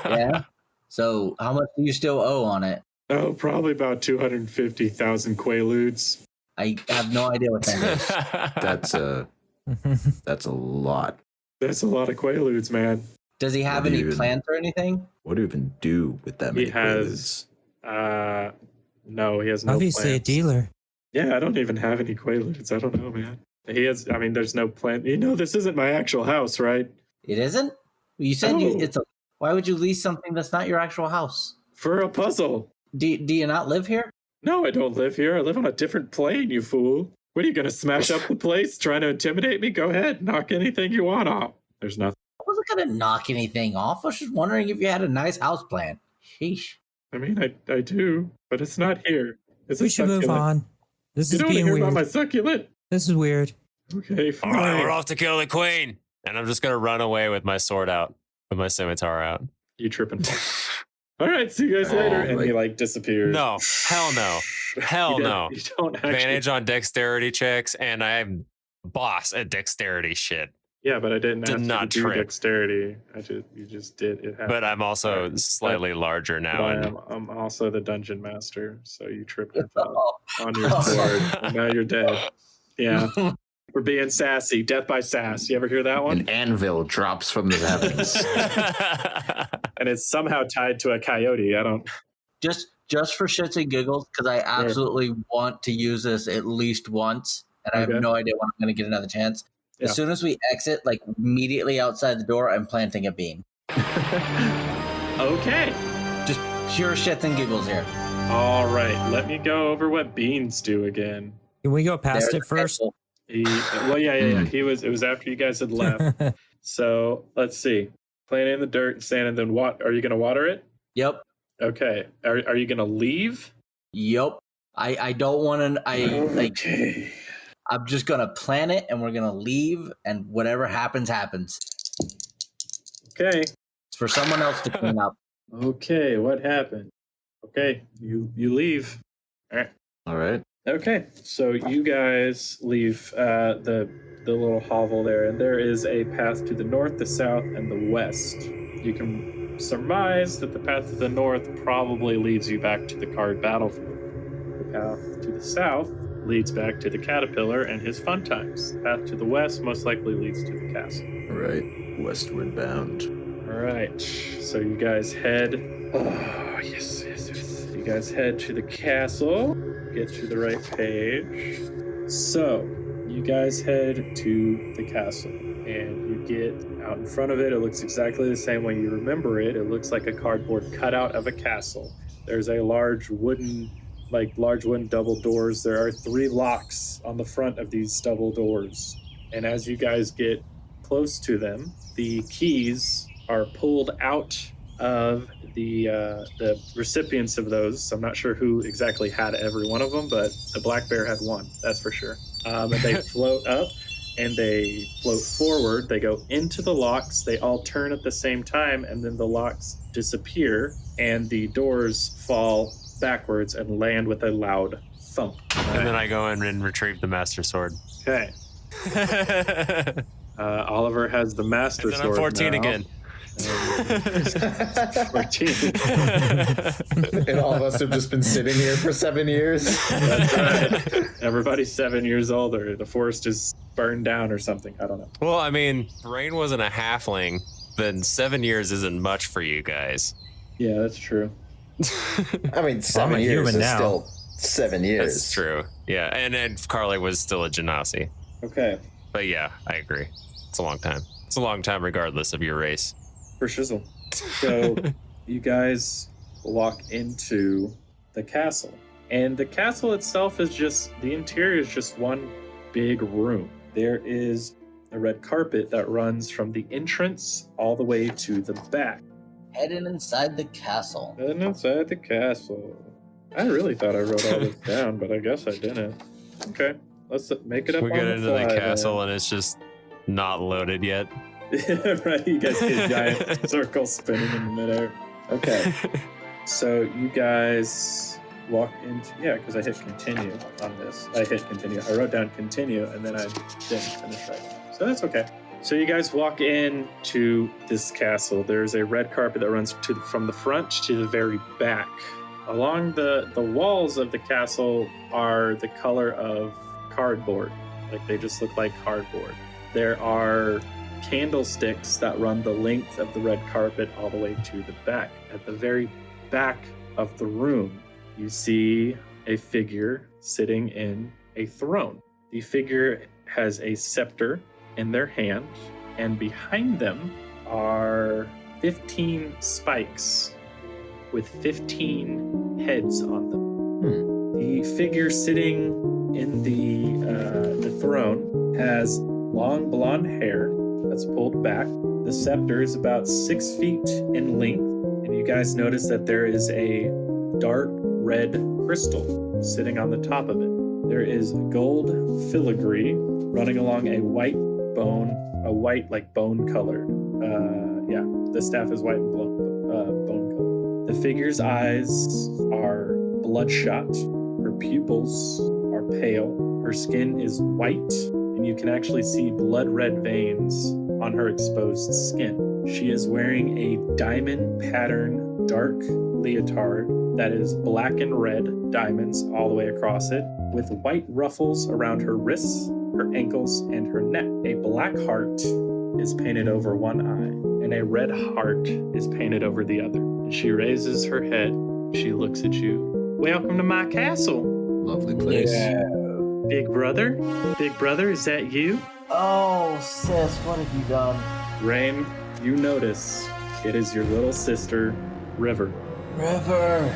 Yeah. So how much do you still owe on it? Oh, probably about 250,000 Quaaludes. I have no idea what that is. that's a lot. That's a lot of Quaaludes, man. Does he have What do any you even- plans or anything? What do you even do with that many He has, no, he has no Obviously a plans. dealer. Yeah, I don't even have any Quaaludes. I don't know, man. He has, I mean, there's no plan. You know, this isn't my actual house, right? It isn't? You said No. why would you lease something that's not your actual house? For a puzzle. Do you not live here? No, I don't live here. I live on a different plane, you fool. What are you going to smash up the place, trying to intimidate me? Go ahead, knock anything you want off. There's nothing. I wasn't gonna knock anything off. I was just wondering if you had a nice house plan. Sheesh. I mean, I do, but it's not here. It's We a should move succulent. on. This You is don't want to being hear weird. about my succulent? This is weird. Okay, All fine. right, we're off to kill the queen. And I'm just going to run away with my sword out, with my scimitar out. You tripping. All right, see you guys later. And he like disappears. No, hell no. Hell You don't- no. You don't actually. Advantage on dexterity checks, and I'm boss at dexterity shit. Yeah, but I didn't Did ask you not to do trip. dexterity. You just did. It happened. But I'm also Right. slightly larger But now. And I'm also the dungeon master, so you tripped and fell Oh, on your sword, and now you're dead. Yeah, we're being sassy. Death by sass. You ever hear that one? An anvil drops from the heavens. And it's somehow tied to a coyote. I don't. just for shits and giggles, because I absolutely want to use this at least once, and I Okay. have no idea when I'm going to get another chance. Yeah. As soon as we exit, like immediately outside the door, I'm planting a beam. Okay. Just pure shits and giggles here. All right. Let me go over what beans do again. Can we go past There's it first? Yeah. It was after you guys had left. So let's see. Plant it in the dirt, sand, and then what? Are you going to water it? Yep. Okay. Are you going to leave? Yep. I don't want to. Okay. I'm just gonna plant it, and we're gonna leave, and whatever happens, happens. Okay. It's for someone else to clean up. Okay. What happened? Okay. You leave. All right. All right. Okay. So you guys leave the little hovel there, and there is a path to the north, the south, and the west. You can surmise that the path to the north probably leads you back to the card battlefield. The path to the south leads back to the caterpillar and his fun times. The path to the west most likely leads to the castle. All right. Westward bound. All right. So you guys head. Oh, yes. You guys head to the castle. Get to the right page. So you guys head to the castle, and you get out in front of it. It looks exactly the same way you remember it. It looks like a cardboard cutout of a castle. There's a large wooden double doors. There are 3 locks on the front of these double doors. And as you guys get close to them, the keys are pulled out of the recipients of those. I'm not sure who exactly had every one of them, but the black bear had one, that's for sure. And they float up and they float forward. They go into the locks. They all turn at the same time, and then the locks disappear and the doors fall backwards and land with a loud thump. And then I go in and retrieve the Master Sword. Okay. Oliver has the Master And then Sword I'm 14 now. again. 14. And all of us have just been sitting here for 7 years. That's right. Everybody's 7 years older. The forest is burned down or something. I don't know. Well, I mean, Rain wasn't a halfling, then 7 years isn't much for you guys. Yeah, that's true. I mean, 7 a years human is now. still 7 years. That's true. Yeah, and Carly was still a Genasi. Okay. But yeah, I agree. It's a long time. It's a long time regardless of your race. For shizzle. So you guys walk into the castle. And the castle itself is just, the interior is just one big room. There is a red carpet that runs from the entrance all the way to the back. Heading inside the castle. And inside the castle. I really thought I wrote all this down, but I guess I didn't. Okay, let's make it up We on get the into fly, the castle and it's just not loaded yet. then. Right, you guys get a giant circle spinning in the midair. Okay, so you guys walk into, yeah, because I hit continue on this. I hit continue. I wrote down continue and then I didn't finish right. So that's okay. So you guys walk in to this castle. There's a red carpet that runs from the front to the very back. Along the walls of the castle are the color of cardboard. Like they just look like cardboard. There are candlesticks that run the length of the red carpet all the way to the back. At the very back of the room, you see a figure sitting in a throne. The figure has a scepter in their hand, and behind them are 15 spikes with 15 heads on them. The figure sitting in the throne has long blonde hair that's pulled back. The scepter is about 6 feet in length, and you guys notice that there is a dark red crystal sitting on the top of it. There is gold filigree running along a white bone colored. The staff is white and bone colored. The figure's eyes are bloodshot. Her pupils are pale. Her skin is white, and you can actually see blood red veins on her exposed skin. She is wearing a diamond pattern dark leotard that is black and red diamonds all the way across it, with white ruffles around her wrists, her ankles, and her neck. A black heart is painted over one eye, and a red heart is painted over the other. And she raises her head. She looks at you. Welcome to my castle. Lovely place. Big brother? Big brother, is that you? Oh, sis, what have you done? Rain, you notice It is your little sister, River. River,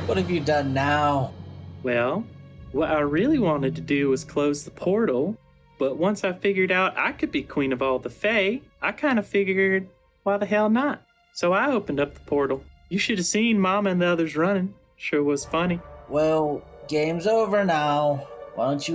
what have you done now? Well, what I really wanted to do was close the portal, but once I figured out I could be queen of all the Fae, I kind of figured, why the hell not? So I opened up the portal. You should have seen Mama and the others running. Sure was funny. Well, game's over now. Why don't you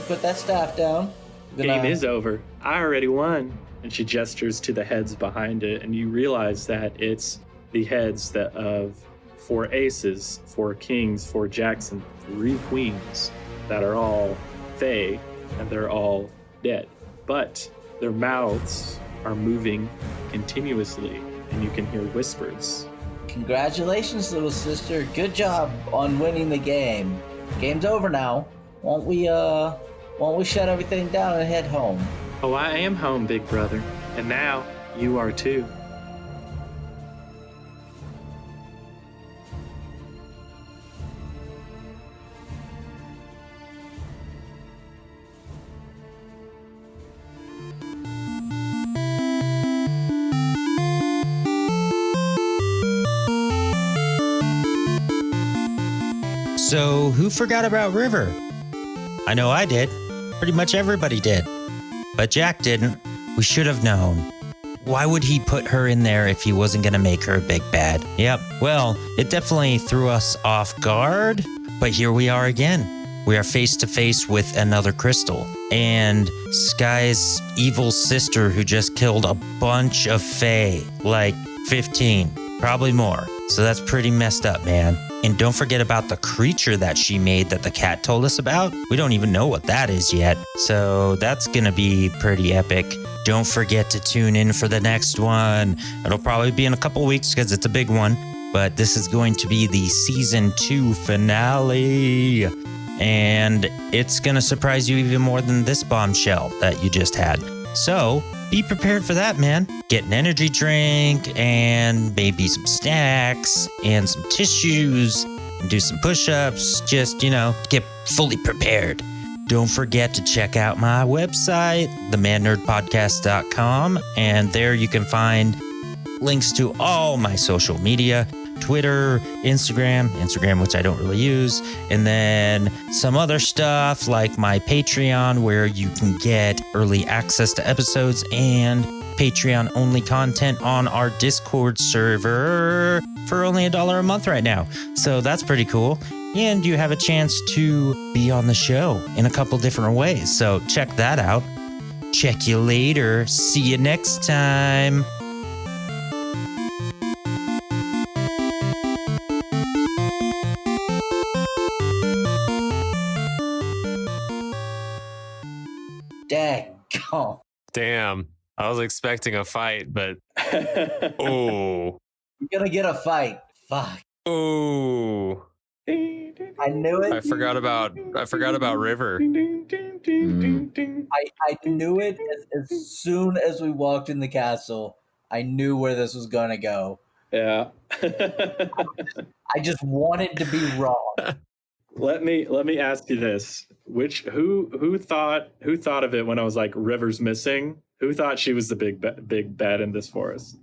put that staff down? Game is over. I already won. And she gestures to the heads behind it, and you realize that it's the heads that of 4 aces, 4 kings, 4 jacks, and 3 queens that are all Fae, and they're all dead. But their mouths are moving continuously, and you can hear whispers. Congratulations, little sister. Good job on winning the game. Game's over now. Won't we shut everything down and head home? Oh, I am home, big brother. And now you are too. So, who forgot about River? I know I did. Pretty much everybody did. But Jack didn't. We should have known. Why would he put her in there if he wasn't going to make her a big bad? Yep. Well, it definitely threw us off guard. But here we are again. We are face to face with another crystal. And Sky's evil sister who just killed a bunch of Fae. Like 15. Probably more. So that's pretty messed up, man. And don't forget about the creature that she made that the cat told us about. We don't even know what that is yet. So that's going to be pretty epic. Don't forget to tune in for the next one. It'll probably be in a couple weeks because it's a big one. But this is going to be the season 2 finale. And it's going to surprise you even more than this bombshell that you just had. So be prepared for that, man. Get an energy drink and maybe some snacks and some tissues and do some push-ups. Just, get fully prepared. Don't forget to check out my website, themannerdpodcast.com. And there you can find links to all my social media, Twitter, Instagram, which I don't really use, and then some other stuff like my Patreon, where you can get early access to episodes and Patreon only content on our Discord server for only $1 a month right now. So that's pretty cool. And you have a chance to be on the show in a couple different ways. So check that out. Check you later. See you next time. Daggone. Damn. I was expecting a fight, but oh. You're gonna get a fight. Fuck. Oh. I knew it. I forgot about River. I knew it as soon as we walked in the castle. I knew where this was gonna go. Yeah. I just wanted to be wrong. Let me ask you this: who thought of it when I was like, River's missing? Who thought she was the big bad in this forest?